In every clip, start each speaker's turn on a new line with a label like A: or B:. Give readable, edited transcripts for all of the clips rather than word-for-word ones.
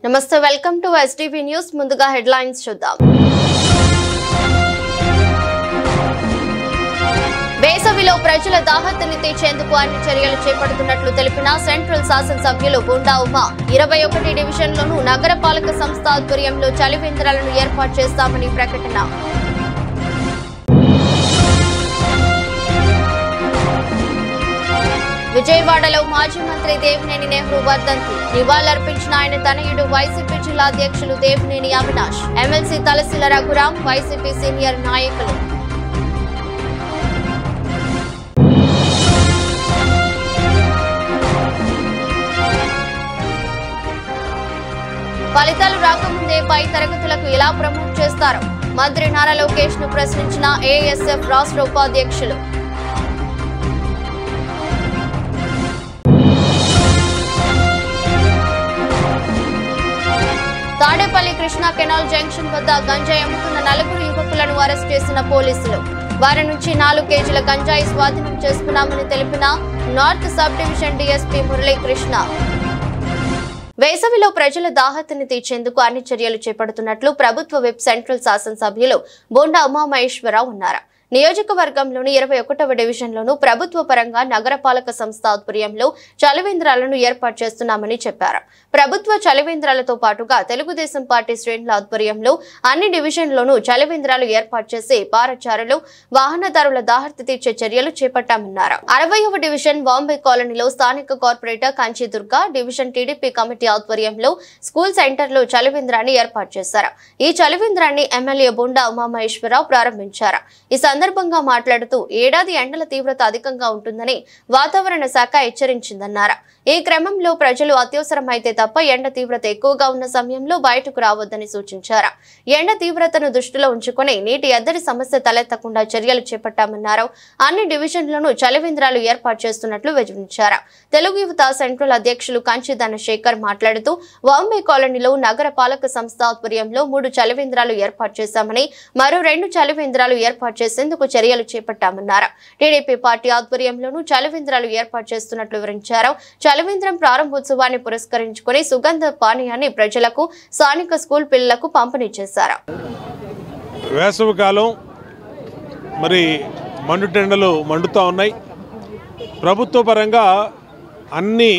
A: నమస్తే welcome to STV news ముందుగా headlines చూద్దాం వేసవిలో ప్రజల దాహతని తీర్చేందుకు అన్ని చర్యలు చేపడుతున్నట్లు తెలిపిన సెంట్రల్ శాసనసభ్యులు బోండా ఉమా 21 డివిజన్లోనూ నగరపాలక సంస్థ ఆధ్వర్యంలో చలివేంద్రాలను ఏర్పాటు చేస్తామని ప్రకటన విజయవాడలో మాజీ మంత్రి దేవినేని నెహ్రూ వర్ధంతి నివాళులర్పించిన ఆయన తనయుడు వైసీపీ జిల్లా అధ్యక్షులు Devineni Avinash MLC Talasila Raghuram YCP senior నాయకులు ఫలితాలు రాకముందే పై తరగతులకు ఎలా ప్రమోట్ చేస్తారు మంత్రి నారా లోకేష్ ను ప్రశ్నించిన ఏఎస్ఎఫ్ రాష్ట్ర ఉపాధ్యక్షులు తాడేపల్లి కృష్ణా కెనాల్ జంక్షన్ వద్ద గంజాయి అమ్ముతున్న 4 యువకులను అరెస్ట్ చేసిన పోలీసులు వారి నుంచి 4 కేజీల గంజాయి స్వాధీనం చేసుకున్నామని తెలిపిన north sub division DSP Muralikrishna వేసవిలో ప్రజల దాహతని తీర్చేందుకు అన్ని చర్యలు చేపడుతున్నట్లు ప్రభుత్వ విప్ సెంట్రల్ శాసనసభ్యులు బోండా ఉమామహేశ్వరరావు అన్నారు నియోజకవర్గంలోని 21వ డివిజన్లోనూ ప్రభుత్వ పరంగా నగరపాలక సంస్థ ఆధ్వర్యంలో చలివేంద్రాలను ఏర్పాటు చేస్తున్నామని చెప్పారు ప్రభుత్వ చలివేంద్రాలతో పాటుగా తెలుగుదేశం పార్టీ శ్రేణుల ఆధ్వర్యంలో అన్ని డివిజన్లోనూ చలివేంద్రాలు ఏర్పాటు చేసి పారచారులు వాహనదారుల దాహర్తి తీర్చే చర్యలు చేపట్టామన్నారు 60వ డివిజన్ బాంబే కాలనీలో స్థానిక corporator Kanchi Durga division TDP committee ఆధ్వర్యంలో స్కూల్ సెంటర్లో చలివేంద్రాన్ని ఏర్పాటు చేశారు ఈ చలివేంద్రాన్ని ఎమ్మెల్యే బోండా ఉమామహేశ్వరరావు ప్రారంభించారు ఈ సందర్భంగా మాట్లాడుతూ ఏడాది ఎండల తీవ్రత అధికంగా ఉంటుందని వాతావరణ శాఖ హెచ్చరించిందన్నారు ఈ క్రమంలో ప్రజలు అత్యవసరమైతే తప్ప ఎండ తీవ్రత ఎక్కువగా ఉన్న సమయంలో బయటకు రావద్దని సూచించారు ఎండ తీవ్రతను దృష్టిలో ఉంచుకుని నీటి ఎద్దడి సమస్య తలెత్తకుండా చర్యలు చేపట్టామన్నారు అన్ని డివిజన్లను చలివేంద్రాలు ఏర్పాటు చేస్తున్నట్లు వివరించారు తెలుగు యువత సెంట్రల్ అధ్యక్షులు కంచి ధనశేఖర్ మాట్లాడుతూ బాంబే కాలనీలో నగర పాలక సంస్థ ఆధ్వర్యంలో 3 చలివేంద్రాలు ఏర్పాటు చేశామని మరో 2 చలివేంద్రాలు ఏర్పాటు చేసేందుకు చర్యలు చేపట్టామన్నారు టీడీపీ పార్టీ ఆధ్వర్యంలోనూ చలివేంద్రాలు ఏర్పాటు చేస్తున్నట్లు వివరించారు చలివేంద్రం ప్రారంభోత్సవాన్ని పురస్కరించుకుని సుగంధ పానీయాన్ని ప్రజలకు స్థానిక స్కూల్ పిల్లలకు పంపిణీ చేశారు
B: వేసవికాలం మరి మండుటెండలు మండుతూ ఉన్నాయి ప్రభుత్వ పరంగా అన్ని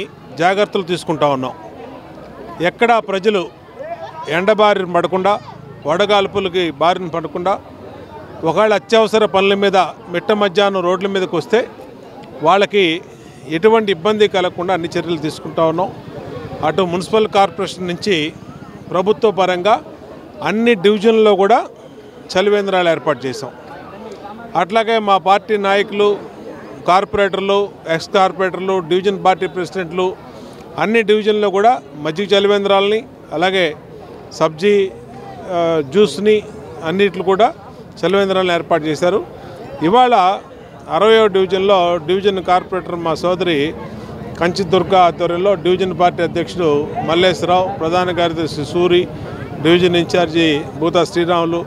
B: జాగ్రత్తలు తీసుకుంటా ఉన్నాం ఎక్కడా ప్రజలు ఎండబారిన పడకుండా వడగాల్పులకి బారిన పడకుండా ఒకవేళ అత్యవసర పనుల మీద మిట్ట మధ్యాహ్నం రోడ్ల మీదకి వస్తే వాళ్ళకి ఎటువంటి ఇబ్బంది కలగకుండా అన్ని చర్యలు తీసుకుంటా ఉన్నాం అటు మున్సిపల్ కార్పొరేషన్ నుంచి ప్రభుత్వ పరంగా అన్ని డివిజన్లలో కూడా చలివేంద్రాలు ఏర్పాటు చేసాం అట్లాగే మా పార్టీ నాయకులు కార్పొరేటర్లు ఎక్స్ కార్పొరేటర్లు డివిజన్ పార్టీ ప్రెసిడెంట్లు అన్ని డివిజన్లో కూడా మజ్జిగ చలివేంద్రాలని అలాగే సబ్జీ జ్యూస్ని అన్నిట్లు కూడా చలివేంద్రాలను ఏర్పాటు చేశారు ఇవాళ 60వ డివిజన్లో డివిజన్ కార్పొరేటర్ మా సోదరి కంచి దుర్గా ఆధ్వర్యంలో డివిజన్ పార్టీ అధ్యక్షుడు మల్లేశ్వరరావు ప్రధాన కార్యదర్శి Suri division incharge Bhutha Sriramulu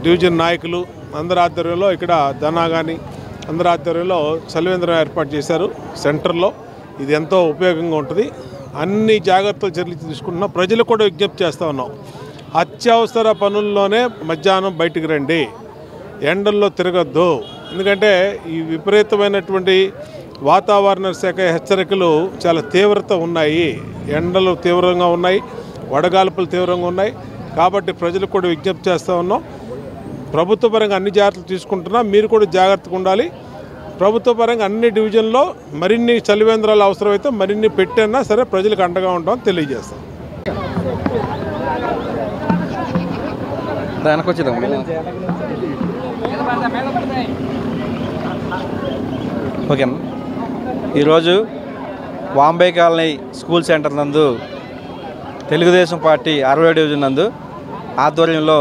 B: division నాయకులు అందరి ఆధ్వర్యంలో ఇక్కడ ధనాగాని అందరి ఆధ్వర్యంలో చలివేంద్రం ఏర్పాటు చేశారు సెంటర్లో ఇది ఎంతో ఉపయోగంగా ఉంటుంది అన్ని జాగ్రత్తలు చర్యలు తీసుకుంటున్నాం ప్రజలు కూడా విజ్ఞప్తి చేస్తూ ఉన్నాం అత్యవసర పనుల్లోనే మధ్యాహ్నం బయటికి రండి ఎండల్లో తిరగద్దు ఎందుకంటే ఈ విపరీతమైనటువంటి వాతావరణ శాఖ హెచ్చరికలు చాలా తీవ్రత ఉన్నాయి ఎండలు తీవ్రంగా ఉన్నాయి వడగాల్పులు తీవ్రంగా ఉన్నాయి కాబట్టి ప్రజలకు కూడా విజ్ఞప్తి చేస్తూ ఉన్నాం ప్రభుత్వ పరంగా అన్ని జాగ్రత్తలు తీసుకుంటున్నాం మీరు కూడా జాగ్రత్తగా ఉండాలి ప్రభుత్వ పరంగా అన్ని డివిజన్లో మరిన్ని చలివేంద్రాలు అవసరమైతే మరిన్ని పెట్టినా సరే ప్రజలకు అండగా ఉంటామని తెలియజేస్తాం
C: ఓకే ఈరోజు బాంబే కాలనీ స్కూల్ సెంటర్ నందు తెలుగుదేశం పార్టీ 60వ డివిజన్ నందు ఆధ్వర్యంలో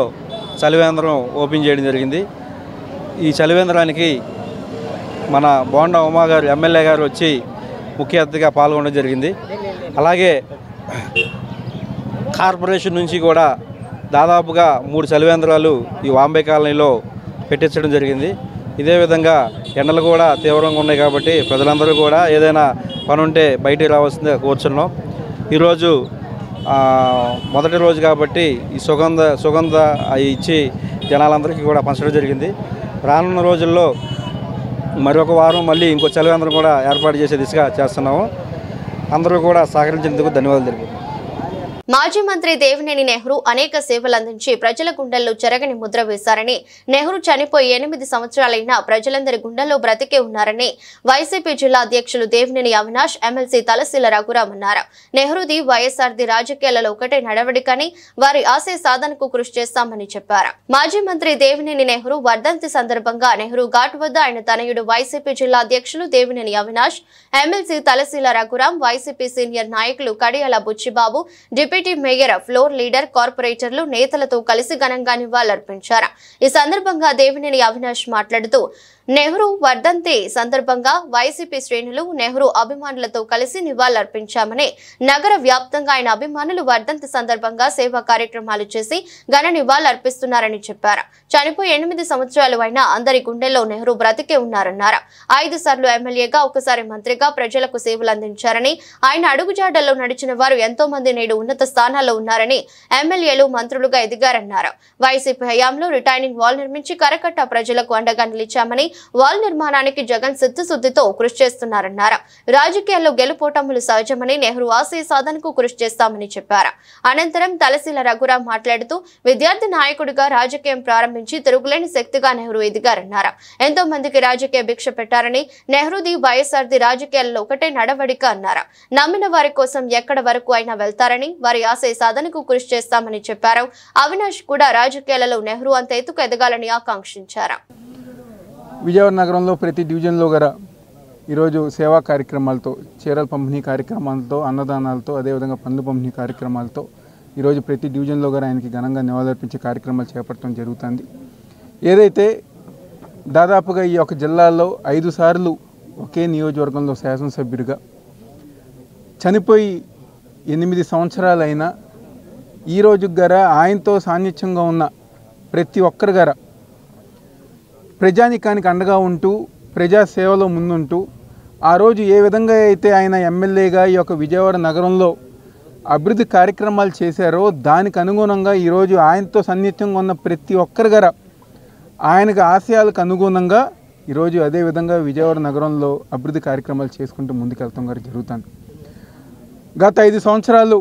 C: చలివేంద్రం ఓపెన్ చేయడం జరిగింది ఈ చలివేంద్రానికి మన బోండా ఉమా గారు ఎమ్మెల్యే గారు వచ్చి ముఖ్య అతిథిగా పాల్గొనడం జరిగింది అలాగే కార్పొరేషన్ నుంచి కూడా దాదాపుగా 3 చలివేంద్రాలు ఈ బాంబే కాలనీలో పెట్టించడం జరిగింది ఇదే విధంగా ఎండలు కూడా తీవ్రంగా ఉన్నాయి కాబట్టి ప్రజలందరూ కూడా ఏదైనా పని ఉంటే బయటికి రావాల్సిందిగా కోరుచున్నాం ఈరోజు మొదటి రోజు కాబట్టి ఈ సుగంధ అవి ఇచ్చి జనాలందరికీ కూడా పంచడం జరిగింది. రానున్న రోజుల్లో మరొక వారం మళ్ళీ ఇంకో చలివేంద్రం కూడా ఏర్పాటు చేసే దిశగా చేస్తున్నాము. అందరూ కూడా సహకరించేందుకు ధన్యవాదాలు తెలుపుతున్నాను.
A: మాజీ మంత్రి దేవినేని నెహ్రూ అనేక సేవలు అందించి ప్రజల గుండెల్లో చెరగని ముద్ర వేశారని, నెహ్రూ చనిపోయి 8 సంవత్సరాలైనా ప్రజలందరి గుండెల్లో బ్రతికే ఉన్నారని వైసీపీ జిల్లా అధ్యక్షులు దేవినేని అవినాష్, ఎమ్మెల్సీ తలశీల రఘురాం అన్నారు. నెహ్రూది వైఎస్ఆర్ది రాజకీయాలలో ఒకటే నడవడికని, వారి ఆశయ సాధనకు కృషి చేస్తామని చెప్పారు. మాజీ మంత్రి దేవినేని నెహ్రూ వర్ధంతి సందర్భంగా నెహ్రూ ఘాట్ వద్ద ఆయన తనయుడు వైసీపీ జిల్లా అధ్యక్షులు Devineni Avinash, MLC Talasila Raghuram, YCP senior నాయకులు Kadiyala Buchibabu, deputy mayor, floor leader, కార్పొరేటర్లు, నేతలతో కలిసి ఘనంగా నివాళులర్పించారు. ఈ సందర్భంగా దేవినేని అవినాష్ మాట్లాడుతూ, నెహ్రూ వర్ధంతి సందర్భంగా వైసీపీ శ్రేణులు నెహ్రూ అభిమానులతో కలిసి నివాళులర్పించామని, నగర వ్యాప్తంగా ఆయన అభిమానులు వర్ధంతి సందర్భంగా సేవా కార్యక్రమాలు చేసి ఘన నివాళులర్పిస్తున్నారని చెప్పారు. చనిపోయి 8 సంవత్సరాలు అయినా అందరి గుండెల్లో నెహ్రూ బ్రతికే ఉన్నారన్నారు. 5 సార్లు ఎమ్మెల్యేగా, ఒకసారి మంత్రిగా ప్రజలకు సేవలు అందించారని, ఆయన అడుగుజాడల్లో నడిచిన వారు ఎంతో మంది నేడు ఉన్నత స్థానాల్లో ఉన్నారని, ఎమ్మెల్యేలు మంత్రులుగా ఎదిగారన్నారు. వైసీపీ హయాంలో రిటైనింగ్ వాల్ నిర్మించి కరకట్ట ప్రజలకు అండగా నిలిచామని, వాల్ నిర్మాణానికి జగన్ సిద్ధశుద్ధితో కృషి చేస్తున్నారన్నారు. రాజకీయాల్లో గెలుపోటములు సహజమని, నెహ్రూ ఆశయ సాధనకు కృషి చేస్తామని చెప్పారు. అనంతరం తలశీల రఘురాం మాట్లాడుతూ, విద్యార్థి నాయకుడిగా రాజకీయం ప్రారంభించి తిరుగులేని శక్తిగా నెహ్రూ ఎదిగారన్నారు. ఎంతో మందికి రాజకీయ భిక్ష పెట్టారని, నెహ్రూది వైఎస్ఆర్ది రాజకీయాల్లో ఒకటే నడవడిక అన్నారు. నమ్మిన వారి కోసం ఎక్కడ వరకు అయినా వెళ్తారని, వారి ఆశయ సాధనకు కృషి చేస్తామని చెప్పారు. అవినాష్ కూడా రాజకీయాలలో నెహ్రూ అంత ఎత్తుకు ఎదగాలని ఆకాంక్షించారు.
D: విజయవాడ నగరంలో ప్రతి డివిజన్లో గల ఈరోజు సేవా కార్యక్రమాలతో, చీరల పంపిణీ కార్యక్రమాలతో, అన్నదానాలతో, అదేవిధంగా పండ్ల పంపిణీ కార్యక్రమాలతో ఈరోజు ప్రతి డివిజన్లో గల ఆయనకి ఘనంగా నివాళులర్పించే కార్యక్రమాలు చేపట్టడం జరుగుతుంది. ఏదైతే దాదాపుగా ఈ యొక్క జిల్లాలో 5 సార్లు ఒకే నియోజకవర్గంలో శాసనసభ్యుడిగా చనిపోయి 8 సంవత్సరాలైనా ఈరోజు గర ఆయనతో సాన్నిధ్యంగా ఉన్న ప్రతి ఒక్కరి గర ప్రజానికానికి అండగా ఉంటూ, ప్రజాసేవలో ముందుంటూ, ఆ రోజు ఏ విధంగా అయితే ఆయన ఎమ్మెల్యేగా ఈ యొక్క విజయవాడ నగరంలో అభివృద్ధి కార్యక్రమాలు చేశారో దానికి అనుగుణంగా ఈరోజు ఆయనతో సన్నిహితంగా ఉన్న ప్రతి ఒక్కరి గర ఆయనకు ఆశయాలకు అనుగుణంగా ఈరోజు అదేవిధంగా విజయవాడ నగరంలో అభివృద్ధి కార్యక్రమాలు చేసుకుంటూ ముందుకెళ్తాం గారు జరుగుతుంది. గత 5 సంవత్సరాలు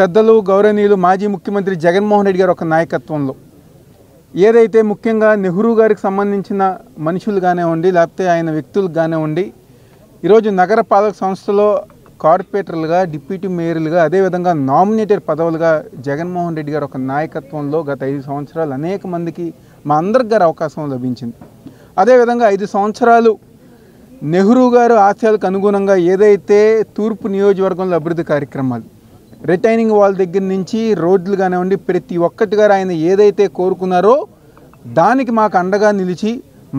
D: పెద్దలు, గౌరవనీయులు మాజీ ముఖ్యమంత్రి జగన్మోహన్ రెడ్డి గారు ఒక నాయకత్వంలో ఏదైతే ముఖ్యంగా నెహ్రూ గారికి సంబంధించిన మనుషులు కానివ్వండి, లేకపోతే ఆయన వ్యక్తులు కానివ్వండి, ఈరోజు నగర పాలక సంస్థలో కార్పొరేటర్లుగా, డిప్యూటీ మేయర్లుగా, అదేవిధంగా నామినేటెడ్ పదవులుగా జగన్మోహన్ రెడ్డి గారు ఒక నాయకత్వంలో గత 5 సంవత్సరాలు అనేక మందికి మా అందరికి గారు అవకాశం లభించింది. అదేవిధంగా 5 సంవత్సరాలు నెహ్రూ గారు ఆశయాలకు అనుగుణంగా ఏదైతే తూర్పు నియోజకవర్గంలో అభివృద్ధి కార్యక్రమాలు, రిటైనింగ్ వాల్ దగ్గర నుంచి రోడ్లు కానివ్వండి, ప్రతి ఒక్కటి గారు ఆయన ఏదైతే కోరుకున్నారో దానికి మాకు అండగా నిలిచి,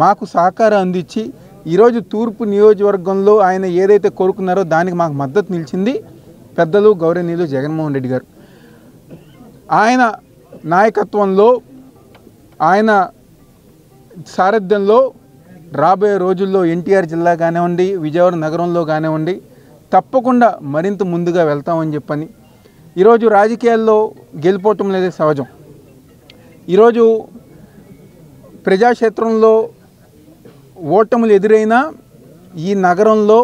D: మాకు సహకారం అందించి ఈరోజు తూర్పు నియోజకవర్గంలో ఆయన ఏదైతే కోరుకున్నారో దానికి మాకు మద్దతు నిలిచింది పెద్దలు, గౌరవనీయులు జగన్మోహన్ రెడ్డి గారు. ఆయన నాయకత్వంలో, ఆయన సారథ్యంలో రాబోయే రోజుల్లో ఎన్టీఆర్ జిల్లా కానివ్వండి, విజయవాడ నగరంలో కానివ్వండి తప్పకుండా మరింత ముందుగా వెళ్తామని చెప్పని, ఈరోజు రాజకీయాల్లో గెలిపోవటం అనేది సహజం. ఈరోజు ప్రజాక్షేత్రంలో ఓటములు ఎదురైనా ఈ నగరంలో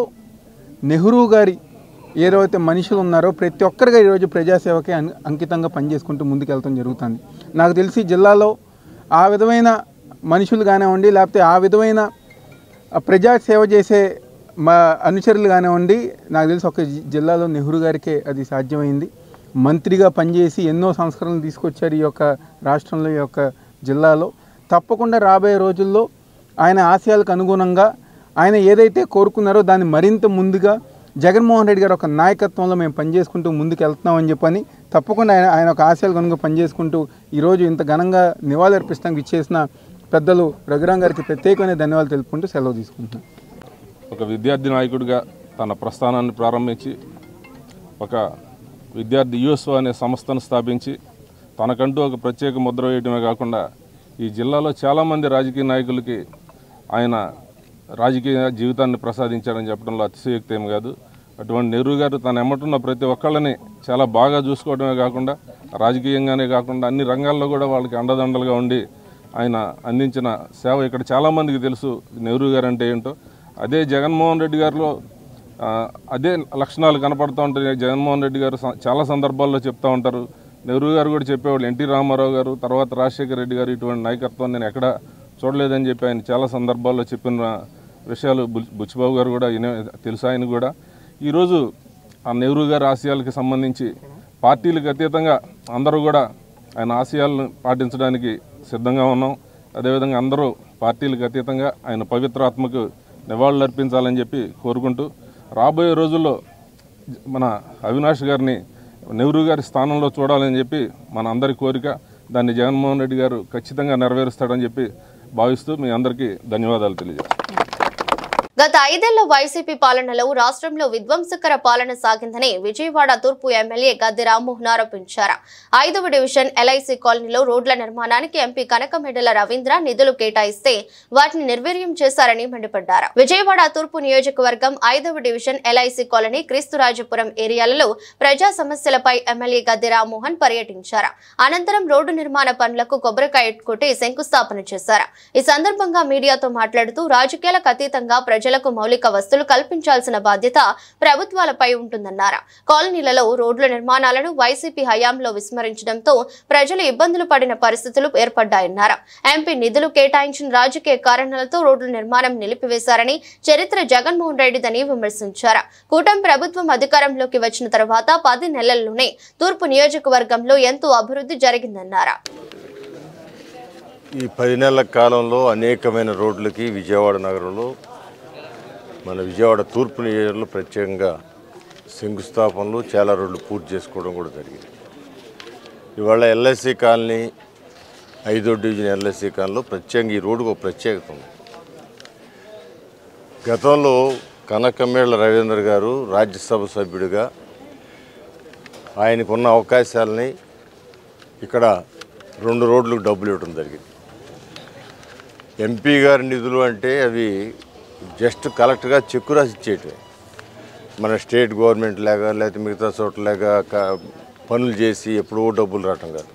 D: నెహ్రూ గారి ఏదైతే మనుషులు ఉన్నారో ప్రతి ఒక్కరిగా ఈరోజు ప్రజాసేవకే అంకితంగా పనిచేసుకుంటూ ముందుకెళ్తాం జరుగుతుంది. నాకు తెలిసి జిల్లాలో ఆ విధమైన మనుషులు కానివ్వండి, లేకపోతే ఆ విధమైన ప్రజాసేవ చేసే మా అనుచరులు కానివ్వండి, నాకు తెలిసి ఒక జిల్లాలో నెహ్రూ గారికే అది సాధ్యమైంది. మంత్రిగా పనిచేసి ఎన్నో సంస్కరణలు తీసుకొచ్చారు ఈ యొక్క రాష్ట్రంలో, ఈ యొక్క జిల్లాలో. తప్పకుండా రాబోయే రోజుల్లో ఆయన ఆశయాలకు అనుగుణంగా ఆయన ఏదైతే కోరుకున్నారో దాన్ని మరింత ముందుగా జగన్మోహన్ రెడ్డి గారు ఒక నాయకత్వంలో మేము పనిచేసుకుంటూ ముందుకు వెళ్తున్నామని చెప్పని, తప్పకుండా ఆయన ఒక ఆశయాలకు అనుగుణంగా పనిచేసుకుంటూ ఈరోజు ఇంత ఘనంగా నివాళులర్పిస్తానికి ఇచ్చేసిన పెద్దలు రఘురాం గారికి ప్రత్యేకమైన ధన్యవాదాలు తెలుపుకుంటూ సెలవు తీసుకుంటున్నాను.
E: ఒక విద్యార్థి నాయకుడిగా తన ప్రస్థానాన్ని ప్రారంభించి ఒక విద్యార్థి యుఎస్ఓ అనే సంస్థను స్థాపించి తనకంటూ ఒక ప్రత్యేక ముద్ర వేయడమే కాకుండా ఈ జిల్లాలో చాలామంది రాజకీయ నాయకులకి ఆయన రాజకీయ జీవితాన్ని ప్రసాదించారని చెప్పడంలో అతిశయోక్తి ఏం కాదు. అటువంటి నెహ్రూ గారు తన ఎమ్మటున్న ప్రతి ఒక్కళ్ళని చాలా బాగా చూసుకోవడమే కాకుండా రాజకీయంగానే కాకుండా అన్ని రంగాల్లో కూడా వాళ్ళకి అండదండలుగా ఉండి ఆయన అందించిన సేవ ఇక్కడ చాలామందికి తెలుసు నెహ్రూ గారు అంటే ఏంటో. అదే జగన్మోహన్ రెడ్డి గారిలో అదే లక్షణాలు కనపడుతూ ఉంటాయి. జగన్మోహన్ రెడ్డి గారు చాలా సందర్భాల్లో చెప్తూ ఉంటారు. నెహ్రూ గారు కూడా చెప్పేవాళ్ళు. ఎన్టీ రామారావు గారు, తర్వాత రాజశేఖర రెడ్డి గారు ఇటువంటి నాయకత్వం నేను ఎక్కడ చూడలేదని చెప్పి ఆయన చాలా సందర్భాల్లో చెప్పిన విషయాలు బుచ్చిబాబు గారు కూడా తెలుసు ఆయన కూడా. ఈరోజు ఆ నెహ్రూ గారి ఆశయాలకు సంబంధించి పార్టీలకు అతీతంగా అందరూ కూడా ఆయన ఆశయాలను పాటించడానికి సిద్ధంగా ఉన్నాం. అదేవిధంగా అందరూ పార్టీలకు అతీతంగా ఆయన పవిత్రాత్మకు నివాళులు అర్పించాలని చెప్పి కోరుకుంటూ, రాబోయే రోజుల్లో మన అవినాష్ గారిని నెహ్రూ గారి స్థానంలో చూడాలని చెప్పి మన అందరి కోరిక. దాన్ని జగన్మోహన్ రెడ్డి గారు ఖచ్చితంగా నెరవేరుస్తాడని చెప్పి భావిస్తూ మీ అందరికీ ధన్యవాదాలు తెలియజేస్తాను.
A: గత 5 ఏళ్ల వైసీపీ పాలనలో రాష్ట్రంలో విధ్వంసకర పాలన సాగిందని విజయవాడ తూర్పు ఎమ్మెల్యే గద్దె రామ్మోహన్ ఆరోపించారు. 5వ డివిజన్ ఎల్ఐసి కాలనీలో రోడ్ల నిర్మాణానికి ఎంపీ కనకమెడల రవీంద్ర నిధులు కేటాయిస్తే వాటిని నిర్వీర్యం చేశారని మండిపడ్డారు. విజయవాడ తూర్పు నియోజకవర్గం 5వ డివిజన్ ఎల్ఐసి కాలనీ, క్రీస్తురాజపురం ఏరియాలలో ప్రజా సమస్యలపై ఎమ్మెల్యే గద్దె రామ్మోహన్ పర్యటించారు. అనంతరం రోడ్డు నిర్మాణ పనులకు కొబ్బరికాయ కొట్టి శంకుస్థాపన చేశారు. ఈ సందర్భంగా మీడియాతో మాట్లాడుతూ రాజకీయాలకు అతీతంగా ప్రజలకు మౌలిక వస్తువులు కల్పించాల్సిన బాధ్యత ప్రభుత్వాలపై ఉంటుందన్నారు. కాలనీలలో రోడ్ల నిర్మాణాలను వైసీపీ హయాంలో విస్మరించడంతో ప్రజలు ఇబ్బందులు పడిన పరిస్థితులు ఏర్పడ్డాయన్నారు. ఎంపీ నిధులు కేటాయించిన రాజకీయ కారణాలతో రోడ్ల నిర్మాణం నిలిపివేశారని, చరిత్ర జగన్మోహన్ రెడ్డిదని విమర్శించారు. కూటమి ప్రభుత్వం అధికారంలోకి వచ్చిన తర్వాత 10 నెలల్లోనే తూర్పు నియోజకవర్గంలో ఎంతో అభివృద్ధి జరిగిందన్నారు.
F: ఈ 10 నెలల కాలంలో అనేకమైన రోడ్లకి విజయవాడ నగరంలో, మన విజయవాడ తూర్పు నియోజకవర్గంలో ప్రత్యేకంగా శంకుస్థాపనలు, చాలా రోడ్లు పూర్తి చేసుకోవడం కూడా జరిగింది. ఇవాళ ఎల్ఐసి కాలనీ, 5వ డివిజన్ ఎల్ఐసి కాలనీలో ప్రత్యేకంగా ఈ రోడ్డుకు ఒక ప్రత్యేకత ఉంది. గతంలో కనకమేళ్ల రవీంద్ర గారు రాజ్యసభ సభ్యుడిగా ఆయనకున్న అవకాశాలని ఇక్కడ 2 రోడ్లకు డబ్బులు ఇవ్వడం జరిగింది. ఎంపీ గారి నిధులు అంటే అవి జస్ట్ కలెక్టర్గా చెక్కు రాసి ఇచ్చేయటమే. మన స్టేట్ గవర్నమెంట్ లాగా లేకపోతే మిగతా చోట్లలాగా పనులు చేసి ఎప్పుడో డబ్బులు రావటం కాదు.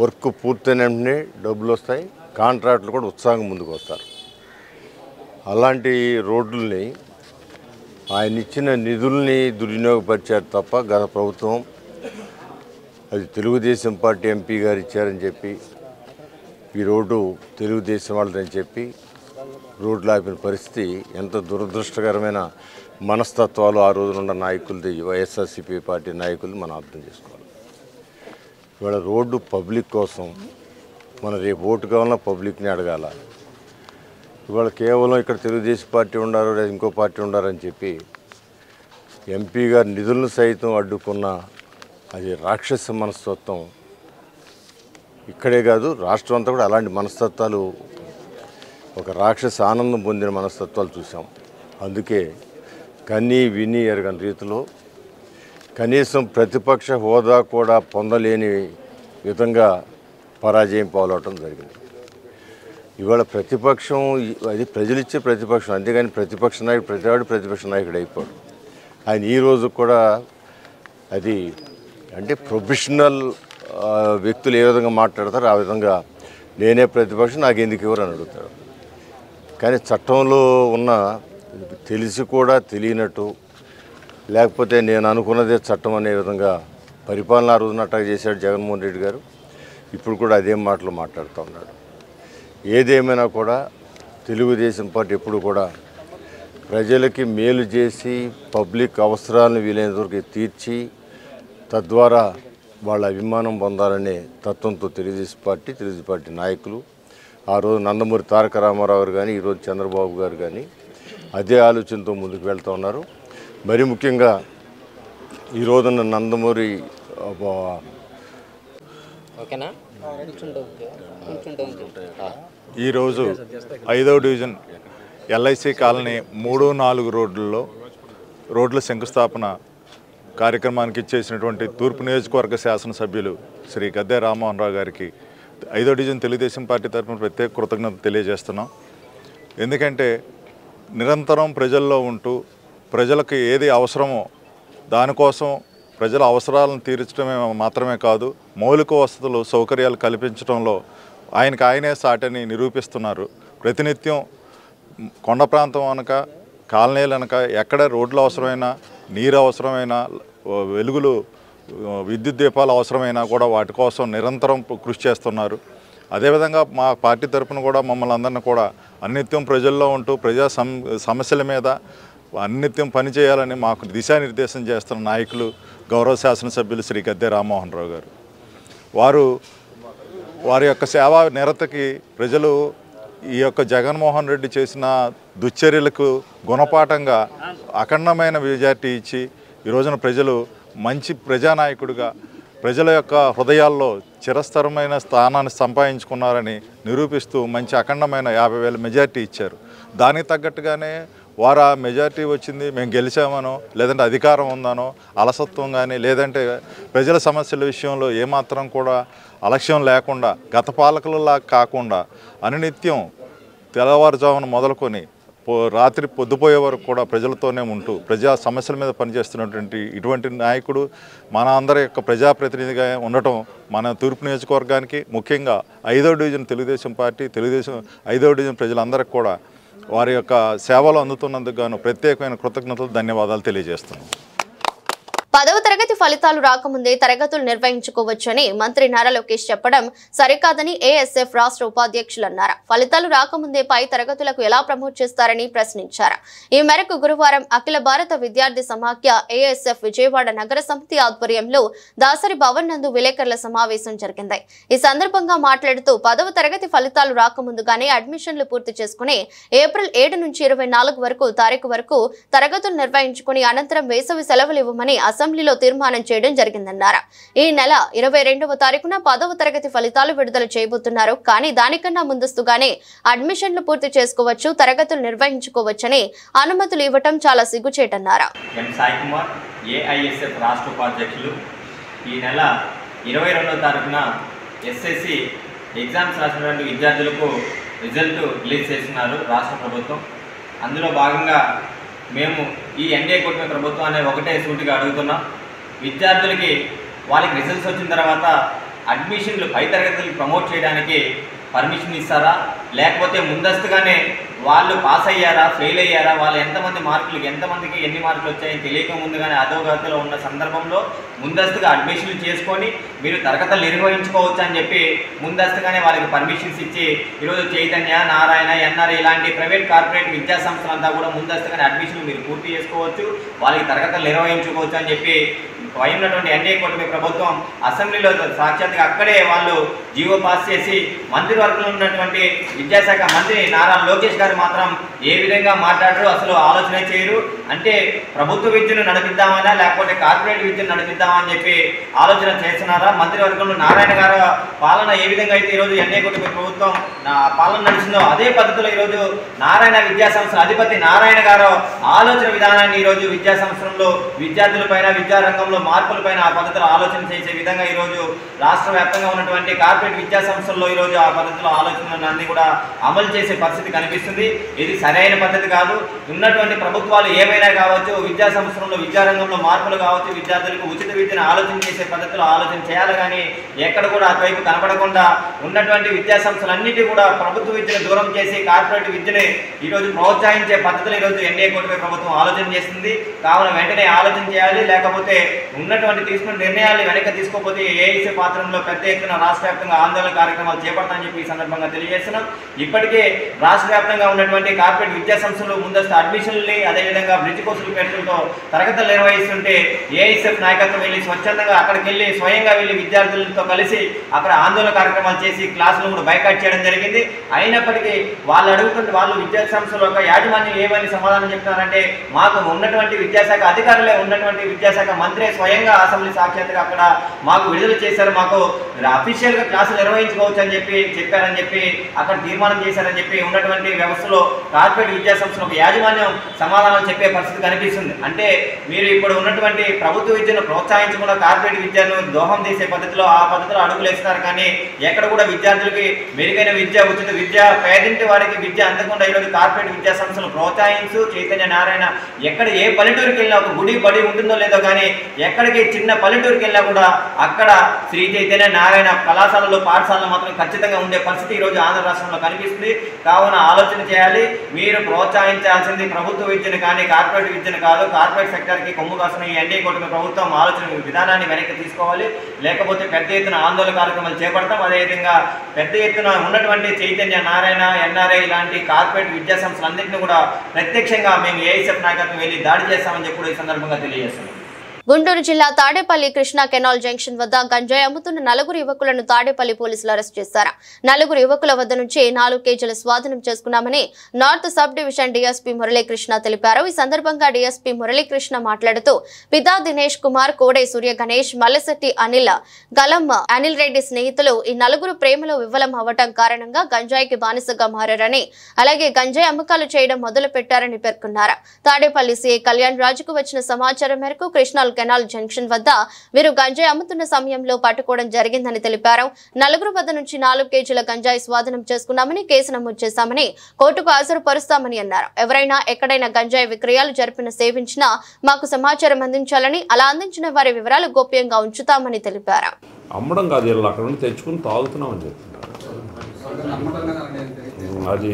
F: వర్క్ పూర్తయిన వెంటనే డబ్బులు వస్తాయి, కాంట్రాక్టులు కూడా ఉత్సాహంగా ముందుకు వస్తారు. అలాంటి రోడ్లని ఆయన ఇచ్చిన నిధుల్ని దుర్వినియోగపరిచారు తప్ప గత ప్రభుత్వం అది తెలుగుదేశం పార్టీ ఎంపీ గారు ఇచ్చారని చెప్పి, ఈ రోడ్డు తెలుగుదేశం వాళ్ళదని చెప్పి రోడ్లు ఆపిన పరిస్థితి ఎంత దురదృష్టకరమైన మనస్తత్వాలు ఆ రోజునున్న నాయకులది, వైఎస్ఆర్సీపీ పార్టీ నాయకులు మనం అర్థం చేసుకోవాలి. ఇవాళ రోడ్డు పబ్లిక్ కోసం, మన రేపు ఓటు కావాలన్నా పబ్లిక్ని అడగాల. ఇవాళ కేవలం ఇక్కడ తెలుగుదేశం పార్టీ ఉండారు లేదా ఇంకో పార్టీ ఉండారని చెప్పి ఎంపీ గారి నిధులను సైతం అడ్డుకున్న అది రాక్షస మనస్తత్వం. ఇక్కడే కాదు, రాష్ట్రం అంతా కూడా అలాంటి మనస్తత్వాలు, ఒక రాక్షస ఆనందం పొందిన మనస్తత్వాలు చూసాం. అందుకే కన్నీ విని ఎరగని రీతిలో కనీసం ప్రతిపక్ష హోదా కూడా పొందలేని విధంగా పరాజయం పాలవటం జరిగింది. ఇవాళ ప్రతిపక్షం అది ప్రజలిచ్చే ప్రతిపక్షం, అంతేగాని ప్రతిపక్ష నాయకుడు ప్రతివాడు ప్రతిపక్ష నాయకుడు అయిపోడు. ఆయన ఈరోజు కూడా అది అంటే ప్రొఫెషనల్ వ్యక్తులు ఏ విధంగా మాట్లాడతారో ఆ విధంగా నేనే ప్రతిపక్షం, నాకు ఎందుకు ఎవరు అని అడుగుతారు. కానీ చట్టంలో ఉన్న తెలిసి కూడా తెలియనట్టు, లేకపోతే నేను అనుకున్నదే చట్టం అనే విధంగా పరిపాలన ఆ రోజున అట్టాగా చేశాడు జగన్మోహన్ రెడ్డి గారు. ఇప్పుడు కూడా అదే మాటలు మాట్లాడుతూ ఉన్నాడు. ఏదేమైనా కూడా తెలుగుదేశం పార్టీ ఎప్పుడు కూడా ప్రజలకి మేలు చేసి పబ్లిక్ అవసరాలను వీలైనంత వరకు తీర్చి తద్వారా వాళ్ళ అభిమానం పొందాలనే తత్వంతో తెలుగుదేశం పార్టీ నాయకులు, ఆ రోజు నందమూరి తారక రామారావు గారు కానీ ఈరోజు చంద్రబాబు గారు కానీ అదే ఆలోచనతో ముందుకు వెళ్తూ ఉన్నారు. మరి ముఖ్యంగా ఈరోజున నందమూరి
G: ఈరోజు 5వ డివిజన్ ఎల్ఐసి కాలనీ 3, 4 రోడ్లలో రోడ్ల శంకుస్థాపన కార్యక్రమానికి ఇచ్చేసినటువంటి తూర్పు నియోజకవర్గ శాసనసభ్యులు శ్రీ గద్దె రామ్మోహన్ రావు గారికి 5వ డివిజన్ తెలుగుదేశం పార్టీ తరఫున ప్రత్యేక కృతజ్ఞత తెలియజేస్తున్నాం. ఎందుకంటే నిరంతరం ప్రజల్లో ఉంటూ ప్రజలకు ఏది అవసరమో దానికోసం ప్రజల అవసరాలను తీర్చడమే మాత్రమే కాదు, మౌలిక వసతులు సౌకర్యాలు కల్పించడంలో ఆయనే సాటిని నిరూపిస్తున్నారు. ప్రతినిత్యం కొండ ప్రాంతం అనక కాలనీలు అనక ఎక్కడ రోడ్లు అవసరమైనా, నీరు అవసరమైనా, వెలుగులు విద్యుత్ దీపాలు అవసరమైనా కూడా వాటి కోసం నిరంతరం కృషి చేస్తున్నారు. అదేవిధంగా మా పార్టీ తరఫున కూడా మమ్మల్ని అందరినీ కూడా అన్నిత్యం ప్రజల్లో ఉంటూ ప్రజా సమస్యల మీద అన్నిత్యం పనిచేయాలని మాకు దిశానిర్దేశం చేస్తున్న నాయకులు గౌరవ శాసనసభ్యులు శ్రీ గద్దె రామ్మోహన్ రావు గారు. వారి యొక్క సేవా నిరతకి ప్రజలు ఈ యొక్క జగన్మోహన్ రెడ్డి చేసిన దుశ్చర్యలకు గుణపాఠంగా అఖండమైన మెజార్టీ ఇచ్చి ఈ రోజున ప్రజలు మంచి ప్రజానాయకుడిగా ప్రజల యొక్క హృదయాల్లో చిరస్థిరమైన స్థానాన్ని సంపాదించుకున్నారని నిరూపిస్తూ మంచి అఖండమైన 50,000 మెజార్టీ ఇచ్చారు. దానికి తగ్గట్టుగానే వారు ఆ మెజార్టీ వచ్చింది మేము గెలిచామనో, లేదంటే అధికారం ఉందనో, అలసత్వం కానీ, లేదంటే ప్రజల సమస్యల విషయంలో ఏమాత్రం కూడా అలక్ష్యం లేకుండా, గత పాలకులలా కాకుండా అనునిత్యం తెల్లవారుజామున మొదలుకొని రాత్రి పొద్దుపోయే వరకు కూడా ప్రజలతోనే ఉంటూ ప్రజా సమస్యల మీద పనిచేస్తున్నటువంటి ఇటువంటి నాయకుడు మన అందరి యొక్క ప్రజాప్రతినిధిగా ఉండటం మన తూర్పు నియోజకవర్గానికి, ముఖ్యంగా 5వ డివిజన్ తెలుగుదేశం పార్టీ, 5వ డివిజన్ ప్రజలందరికీ కూడా వారి యొక్క సేవలు అందుతున్నందుకు గాను ప్రత్యేకమైన కృతజ్ఞతలు, ధన్యవాదాలు తెలియజేస్తున్నాను.
A: 10వ తరగతి ఫలితాలు రాకముందే తరగతులు నిర్వహించుకోవచ్చని మంత్రి నారా లోకేష్ చెప్పడం సరికాదని ఏఎస్ఎఫ్ రాష్ట్ర ఉపాధ్యక్షులు అన్నారు. ఫలితాలు రాకముందే పై తరగతులకు ఎలా ప్రమోట్ చేస్తారని ప్రశ్నించారు. ఈ మేరకు గురువారం అఖిల భారత విద్యార్థి సమాఖ్య ఏఎస్ఎఫ్ విజయవాడ నగర సమితి ఆధ్వర్యంలో దాసరి భవన్ నందు విలేకరుల సమావేశం జరిగింది. ఈ సందర్భంగా మాట్లాడుతూ 10వ తరగతి ఫలితాలు రాకముందుగానే అడ్మిషన్లు పూర్తి చేసుకుని ఏప్రిల్ 7 నుంచి 24 తారీఖు వరకు తరగతులు నిర్వహించుకుని అనంతరం వేసవి సెలవులు ఇవ్వమని అసెంబ్లీలో తీర్మానం చేయడం జరిగిందన్నారు. ఈ నెల 22వ తారీఖున 10వ తరగతి ఫలితాలు విడుదల చేయబోతున్నారు. కానీ దానికన్నా ముందస్తుగానే అడ్మిషన్లు పూర్తి చేసుకోవచ్చు, తరగతులు నిర్వహించుకోవచ్చని అనుమతులు ఇవ్వటం చాలా సిగ్గుచేటన్నారు.
H: ఏఐఎస్ఎఫ్ రాష్ట్ర ఉపాధ్యక్షులు ఈ నెల 22వ తారీఖున ఎస్ఎస్సి ఎగ్జామ్స్ రాసినటువంటి విద్యార్థులకు రిజల్ట్ రిలీజ్ చేస్తున్నారు రాష్ట్ర ప్రభుత్వం. అందులో భాగంగా మేము ఈ ఎన్డీఏ కూటమి ప్రభుత్వాన్ని ఒకటే సూటిగా అడుగుతున్నాం. విద్యార్థులకి వాళ్ళకి రిజల్ట్స్ వచ్చిన తర్వాత అడ్మిషన్లు పై తరగతులకు ప్రమోట్ చేయడానికి పర్మిషన్ ఇస్తారా, లేకపోతే ముందస్తుగానే వాళ్ళు పాస్ అయ్యారా, ఫెయిల్ అయ్యారా, వాళ్ళు ఎంతమందికి ఎన్ని మార్కులు వచ్చాయని తెలియక ముందుగానే అధోగతిలో ఉన్న సందర్భంలో ముందస్తుగా అడ్మిషన్లు చేసుకొని మీరు తరగతులు నిర్వహించుకోవచ్చు అని చెప్పి ముందస్తుగానే వాళ్ళకి పర్మిషన్స్ ఇచ్చి ఈరోజు చైతన్య, నారాయణ, ఎన్ఆర్ ఇలాంటి ప్రైవేట్ కార్పొరేట్ విద్యా సంస్థలంతా కూడా ముందస్తుగానే అడ్మిషన్లు మీరు పూర్తి చేసుకోవచ్చు, వాళ్ళకి తరగతులు నిర్వహించుకోవచ్చు అని చెప్పి ఉన్నటువంటి ఎన్డీఏ కూటమి ప్రభుత్వం అసెంబ్లీలో సాక్షాత్గా అక్కడే వాళ్ళు జీవో పాస్ చేసి మంత్రివర్గంలో ఉన్నటువంటి విద్యాశాఖ మంత్రి నారా లోకేష్ గారు మాత్రం ఏ విధంగా మాట్లాడరు, అసలు ఆలోచన చేయరు. అంటే ప్రభుత్వ విద్యను నడిపిద్దామనా లేకపోతే కార్పొరేట్ విద్యను నడిపిద్దామా అని చెప్పి ఆలోచన చేస్తున్నారా? మంత్రివర్గంలో నారాయణ గారు పాలన ఏ విధంగా అయితే ఈరోజు ఎన్డీఏ కూటమి ప్రభుత్వం పాలన నడిచిందో అదే పద్ధతిలో ఈరోజు నారాయణ విద్యా సంస్థల అధిపతి నారాయణ గారు ఆలోచన విధానాన్ని ఈరోజు విద్యా సంస్థల్లో విద్యార్థులపైన, విద్యారంగంలో మార్పులపైన ఆ పద్ధతిలో ఆలోచన చేసే విధంగా ఈరోజు రాష్ట్ర వ్యాప్తంగా ఉన్నటువంటి కార్పొరేట్ విద్యా సంస్థల్లో ఈరోజు ఆ పద్ధతిలో ఆలోచనలన్నీ కూడా అమలు చేసే పరిస్థితి కనిపిస్తుంది. ఇది సరైన పద్ధతి కాదు. ఉన్నటువంటి ప్రభుత్వాలు ఏమైనా కావచ్చు, విద్యా సంస్థల్లో విద్యారంగంలో మార్పులు కావచ్చు, విద్యార్థులకు ఉచిత విద్యను ఆలోచన చేసే పద్ధతిలో ఆలోచన చేయాలి. కానీ ఎక్కడ కూడా అటువైపు కనపడకుండా ఉన్నటువంటి విద్యా సంస్థలన్నిటి కూడా ప్రభుత్వ విద్యను దూరం చేసి కార్పొరేట్ విద్యని ఈరోజు ప్రోత్సహించే పద్ధతులు ఈరోజు ఎన్డీఏ కూటమి ప్రభుత్వం ఆలోచన చేస్తుంది. కావున వెంటనే ఆలోచన చేయాలి. లేకపోతే ఉన్నటువంటి తీసుకున్న నిర్ణయాలు వెనక్కి తీసుకోకపోతే ఏఐసీ పాత్రలో పెద్ద ఎత్తున రాష్ట్ర వ్యాప్తంగా ఆందోళన కార్యక్రమాలు చేపడతామని చెప్పి ఈ సందర్భంగా తెలియజేస్తున్నాం. ఇప్పటికే రాష్ట్ర వ్యాప్తంగా ఉన్నటువంటి కార్పొరేట్ విద్యా సంస్థలు ముందస్తు అడ్మిషన్లని, అదేవిధంగా బ్రిడ్జ్ కోర్సుల పేరుతో తరగతులు నిర్వహిస్తుంటే ఏఐసీఎఫ్ నాయకత్వం వెళ్ళి స్వచ్ఛందంగా అక్కడికి వెళ్ళి స్వయంగా వెళ్ళి విద్యార్థులతో కలిసి అక్కడ ఆందోళన కార్యక్రమాలు చేసి క్లాసులు కూడా బైకాట్ చేయడం జరిగింది. అయినప్పటికీ వాళ్ళు అడుగుతుంటే వాళ్ళు విద్యా సంస్థల యొక్క యాజమాన్యం ఏమని సమాధానం చెప్తున్నారంటే, మాకు ఉన్నటువంటి విద్యాశాఖ అధికారులే, ఉన్నటువంటి విద్యాశాఖ మంత్రి స్వయంగా అసెంబ్లీ సాక్షాత్గా అక్కడ మాకు విడుదల చేశారు, మాకు అఫీషియల్గా క్లాసులు నిర్వహించుకోవచ్చు అని చెప్పి చెప్పారని చెప్పి అక్కడ తీర్మానం చేశారని చెప్పి ఉన్నటువంటి వ్యవస్థలో కార్పొరేట్ విద్యా సంస్థలకు యాజమాన్యం సమాధానం చెప్పే పరిస్థితి కనిపిస్తుంది. అంటే మీరు ఇప్పుడు ఉన్నటువంటి ప్రభుత్వ విద్యను ప్రోత్సహించకుండా కార్పొరేట్ విద్యను దోహం చేసే పద్ధతిలో ఆ పద్ధతిలో అడుగులు వేస్తారు. కానీ ఎక్కడ కూడా విద్యార్థులకి మెరుగైన విద్య, ఉచిత విద్య, పేదింటి వారికి విద్య అందకుండా ఈరోజు కార్పొరేట్ విద్యా సంస్థలు ప్రోత్సహించు చైతన్య నారాయణ ఎక్కడ ఏ పల్లెటూరుకి వెళ్ళినా ఒక గుడి బడి ఉంటుందో లేదో కానీ ఎక్కడికి చిన్న పల్లెటూరుకి వెళ్ళినా కూడా అక్కడ శ్రీ చైతన్య నారాయణ కళాశాలలో పాఠశాలలో మాత్రం ఖచ్చితంగా ఉండే పరిస్థితి ఈరోజు ఆంధ్ర రాష్ట్రంలో కనిపిస్తుంది. కావున ఆలోచన చేయాలి. మీరు ప్రోత్సహించాల్సింది ప్రభుత్వ విద్యను కానీ కార్పొరేట్ విద్యను కాదు. కార్పొరేట్ సెక్టర్కి కొమ్ము కాసిన ఈ ఎన్డీఏ కూటమి ప్రభుత్వం ఆలోచన విధానాన్ని వెనక్కి తీసుకోవాలి. లేకపోతే పెద్ద ఎత్తున ఆందోళన కార్యక్రమాలు చేపడతాం. అదేవిధంగా పెద్ద ఎత్తున ఉన్నటువంటి చైతన్య నారాయణ, ఎన్ఆర్ఐ ఇలాంటి కార్పొరేట్ విద్యా సంస్థలన్నింటినీ కూడా ప్రత్యక్షంగా మేము ఏఐసెఫ్ నాయకత్వం వెళ్ళి దాడి చేస్తామని చెప్పి ఈ సందర్భంగా తెలియజేస్తున్నాం.
A: గుంటూరు జిల్లా తాడేపల్లి కృష్ణా కెనాల్ జంక్షన్ వద్ద గంజాయి అమ్ముతున్న 4 యువకులను తాడేపల్లి పోలీసులు అరెస్ట్ చేశారు. 4 యువకుల వద్ద నుంచి 4 కేజీల స్వాధీనం చేసుకున్నామని north sub division DSP Muralikrishna తెలిపారు. ఈ సందర్భంగా డీఎస్పీ మురళీకృష్ణ మాట్లాడుతూ పితా దినేష్ కుమార్, కోడే సూర్య గణేష్, మల్లశెట్టి అనిల్, గలం అనిల్ రెడ్డి స్నేహితులు ఈ 4 ప్రేమలో విఫలం అవ్వటం కారణంగా గంజాయికి బానిసగా మారారని, అలాగే గంజాయి అమ్మకాలు చేయడం మొదలు పెట్టారని పేర్కొన్నారు. తాడేపల్లి సీఐ కళ్యాణ్ రాజుకు వచ్చిన సమాచారం మేరకు కృష్ణా కెనాల్ జంక్షన్ వద్ద వీరు గంజాయి అమ్ముతున్న సమయంలో పట్టుకోవడం జరిగిందని తెలిపారు. 4 వద్ద నుంచి 4 కేజీల గంజాయి స్వాధీనం చేసుకున్నామని, కేసు నమోదు చేశామని, కోర్టుకు హాజరుపరుస్తామని అన్నారు. ఎవరైనా ఎక్కడైనా గంజాయి విక్రయాలు జరిపిన, సేవించినా మాకు సమాచారం అందించాలని, అలా అందించిన వారి వివరాలు గోప్యంగా ఉంచుతామని తెలిపారు.
I: అమ్మడం కాదు, వీళ్ళు అక్కడ నుండి తెచ్చుకుని తాగుతున్నామని చెప్తున్నారు. అది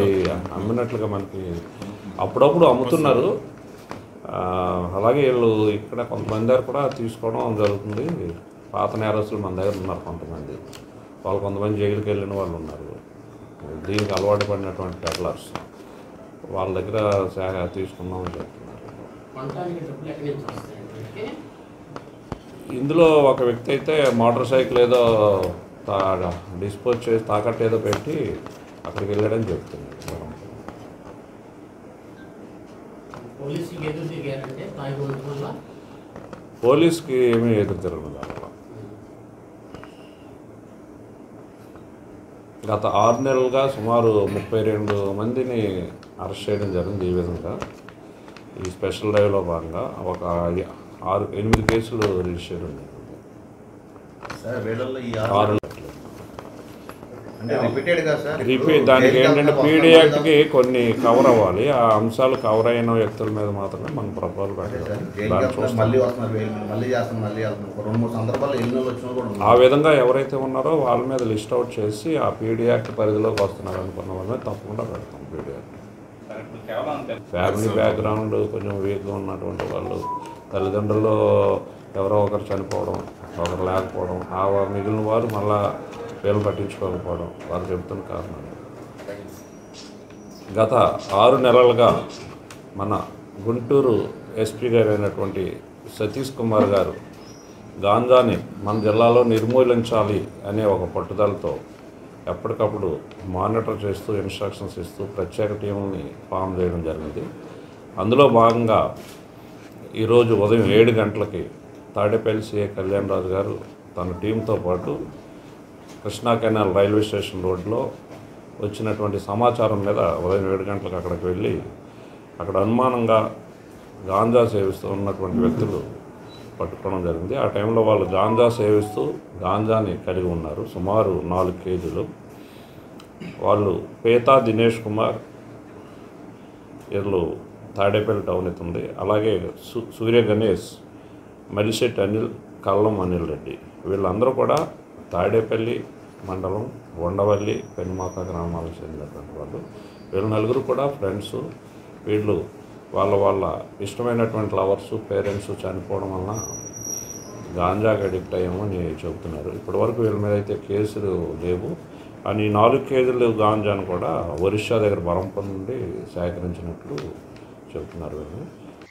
I: అమ్మినట్లుగా మనకి అప్పుడప్పుడు అమ్ముతున్నారు. అలాగే వీళ్ళు ఇక్కడ కొంతమంది దగ్గర కూడా తీసుకోవడం జరుగుతుంది. పాత నేరస్తులు మన దగ్గర ఉన్నారు కొంతమంది. వాళ్ళు కొంతమంది జైలుకి వెళ్ళిన వాళ్ళు ఉన్నారు. దీనికి అలవాటు పడినటువంటి పెడ్లర్స్ వాళ్ళ దగ్గర తీసుకున్నామని చెప్తున్నారు. ఇందులో ఒక వ్యక్తి అయితే మోటార్ సైకిల్ ఏదో డిస్పోజ్ చేసి తాకట్టు ఏదో పెట్టి అక్కడికి వెళ్ళాడని చెప్తున్నాడు. పోలీస్కి ఏమీ ఎదురు తిరగదు. గత 6 నెలలుగా సుమారు 32 మందిని అరెస్ట్ చేయడం జరిగింది. ఈ విధంగా ఈ స్పెషల్ డ్రైవ్లో భాగంగా ఒక 8 కేసులు రిజిస్టర్ ఉంది. దానికి ఏంటంటే పీడీ యాక్ట్కి కొన్ని కవర్ అవ్వాలి. ఆ అంశాలు కవర్ అయిన వ్యక్తుల మీద మాత్రమే మనం ప్రపోజల్ పెట్టాలి. ఆ విధంగా ఎవరైతే ఉన్నారో వాళ్ళ మీద లిస్ట్ అవుట్ చేసి ఆ పీడీ యాక్ట్ పరిధిలోకి వస్తున్నారు అనుకున్న వాళ్ళని తప్పకుండా పెడతాం. పీడీ యాక్ట్ ఫ్యామిలీ బ్యాక్గ్రౌండ్ కొంచెం వీక్గా ఉన్నటువంటి వాళ్ళు, తల్లిదండ్రులు ఎవరో ఒకరు చనిపోవడం, ఒకరు లేకపోవడం, ఆ మిగిలిన వారు మళ్ళా పేర్లు పట్టించుకోకపోవడం వారు చెబుతున్న కారణం. గత 6 నెలలుగా మన గుంటూరు ఎస్పీ గారు అయినటువంటి సతీష్ కుమార్ గారు గాంజాని మన జిల్లాలో నిర్మూలించాలి అనే ఒక పట్టుదలతో ఎప్పటికప్పుడు మానిటర్ చేస్తూ ఇన్స్ట్రక్షన్స్ ఇస్తూ ప్రత్యేక టీముల్ని ఫామ్ చేయడం జరిగింది. అందులో భాగంగా ఈరోజు ఉదయం 7 గంటలకి తాడేపల్లి సీఐ కళ్యాణ్ రాజు గారు తన టీంతో పాటు కృష్ణా కెనాల్ రైల్వే స్టేషన్ రోడ్లో వచ్చినటువంటి సమాచారం మీద ఉదయం 7 గంటలకు అక్కడికి వెళ్ళి అక్కడ అనుమానంగా గాంజా సేవిస్తూ ఉన్నటువంటి వ్యక్తులు పట్టుకోవడం జరిగింది. ఆ టైంలో వాళ్ళు గాంజా సేవిస్తూ గాంజాని కలిగి ఉన్నారు, సుమారు 4 కేజీలు. వాళ్ళు పేతా దినేష్ కుమార్, వీళ్ళు తాడేపల్లి టౌన్ అవుతుంది. అలాగే సూర్య గణేష్, మల్లిశెట్టి అనిల్, కల్లం అనిల్ రెడ్డి, వీళ్ళందరూ కూడా తాడేపల్లి మండలం ఉండవల్లి, పెనుమాక గ్రామాలకు చెందినటువంటి వాళ్ళు. వీళ్ళు 4 కూడా ఫ్రెండ్స్. వీళ్ళు వాళ్ళ ఇష్టమైనటువంటి లవర్స్, పేరెంట్స్ చనిపోవడం వలన గాంజాకి అడిక్ట్ అయ్యామని చెబుతున్నారు. ఇప్పటివరకు వీళ్ళ మీద అయితే కేసులు లేవు. అని 4 కేజీలు గాంజాను కూడా ఒరిస్సా దగ్గర బరంపం నుండి సేకరించినట్లు చెబుతున్నారు వీళ్ళు.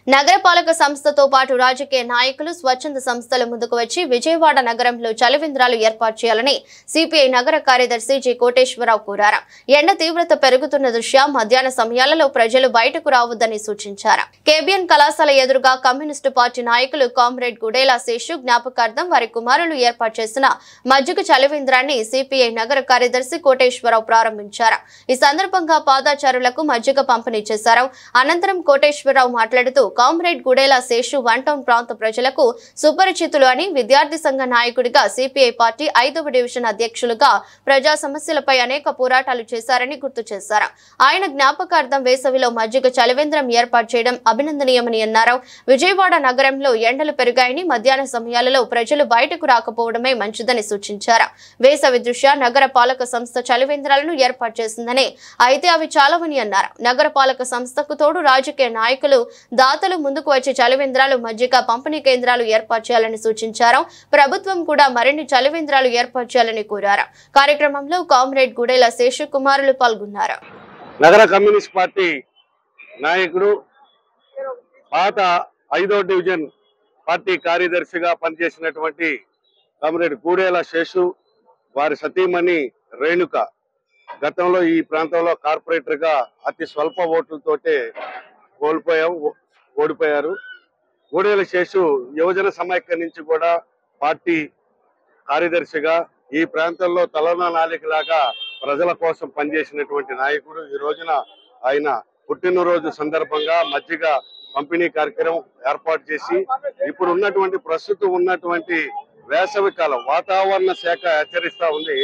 A: నగరపాలక సంస్థతో పాటు రాజకీయ నాయకులు స్వచ్ఛంద సంస్థల ముందుకు వచ్చి విజయవాడ నగరంలో చలివేంద్రాలు ఏర్పాటు చేయాలని సిపిఐ నగర కార్యదర్శి జి కోటేశ్వరరావు కోరారు. ఎండ తీవ్రత పెరుగుతున్న దృష్ట్యా మధ్యాహ్న సమయాలలో ప్రజలు బయటకు రావద్దని సూచించారు. కేబిఎన్ కళాశాల ఎదురుగా కమ్యూనిస్టు పార్టీ నాయకులు కామ్రేడ్ గుడేలా శేషు జ్ఞాపకార్థం వారి కుమారులు ఏర్పాటు చేసిన మజ్జిగ చలివేంద్రాన్ని సిపిఐ నగర కార్యదర్శి కోటేశ్వరరావు ప్రారంభించారు. ఈ సందర్భంగా పాదచారులకు మజ్జిగ పంపిణీ చేశారు. అనంతరం కోటేశ్వరరావు మాట్లాడుతూ కామ్రేడ్ గుడేలా శేషు వన్ టౌన్ ప్రాంత ప్రజలకు సుపరిచితులు అని, విద్యార్థి సంఘ నాయకుడిగా సిపిఐ పార్టీ 5వ డివిజన్ అధ్యక్షులుగా ప్రజా సమస్యలపై అనేక పోరాటాలు చేశారని గుర్తు చేశారు. ఆయన జ్ఞాపకార్థం వేసవిలో మజ్జిగ చలివేంద్రం ఏర్పాటు చేయడం అభినందనీయమని అన్నారు. విజయవాడ నగరంలో ఎండలు పెరిగాయని, మధ్యాహ్న సమయాలలో ప్రజలు బయటకు రాకపోవడమే మంచిదని సూచించారు. వేసవి దృష్ట్యా నగర పాలక సంస్థ చలివేంద్రాలను ఏర్పాటు చేసిందని, అయితే అవి చాలవని అన్నారు. నగర పాలక సంస్థకు తోడు రాజకీయ నాయకులు దాతలు ముందుకు వచ్చి చలివేంద్రాలు, మజ్జిగ పంపిణీ కేంద్రాలు ఏర్పాటు చేయాలని సూచించారు. ప్రభుత్వం కూడా మరిన్ని చలివేంద్రాలు ఏర్పాటు చేయాలని కోరారు. కార్యక్రమంలో కామ్రేడ్ గుడేల శేషు కుమారులు పాల్గొన్నారు.
J: నగర కమ్యూనిస్ట్ పార్టీ నాయకుడు, పాత 5వ డివిజన్ పార్టీ కార్యదర్శిగా పనిచేసినటువంటి కామ్రేడ్ గుడేల శేషు, వారి సతీమణి రేణుక గతంలో ఈ ప్రాంతంలో కార్పొరేటర్ గా అతి స్వల్ప ఓట్లతోటే ఓడిపోయారు. గూడేల శేషు యువజన సమైక్య నుంచి కూడా పార్టీ కార్యదర్శిగా ఈ ప్రాంతంలో తలనా నాలికలాగా ప్రజల కోసం పనిచేసినటువంటి నాయకుడు. ఈ రోజున ఆయన పుట్టినరోజు సందర్భంగా మజ్జిగ పంపిణీ కార్యక్రమం ఏర్పాటు చేసి, ఇప్పుడు ప్రస్తుతం ఉన్నటువంటి వేసవి కాలం వాతావరణ శాఖ హెచ్చరిస్తా ఉంది.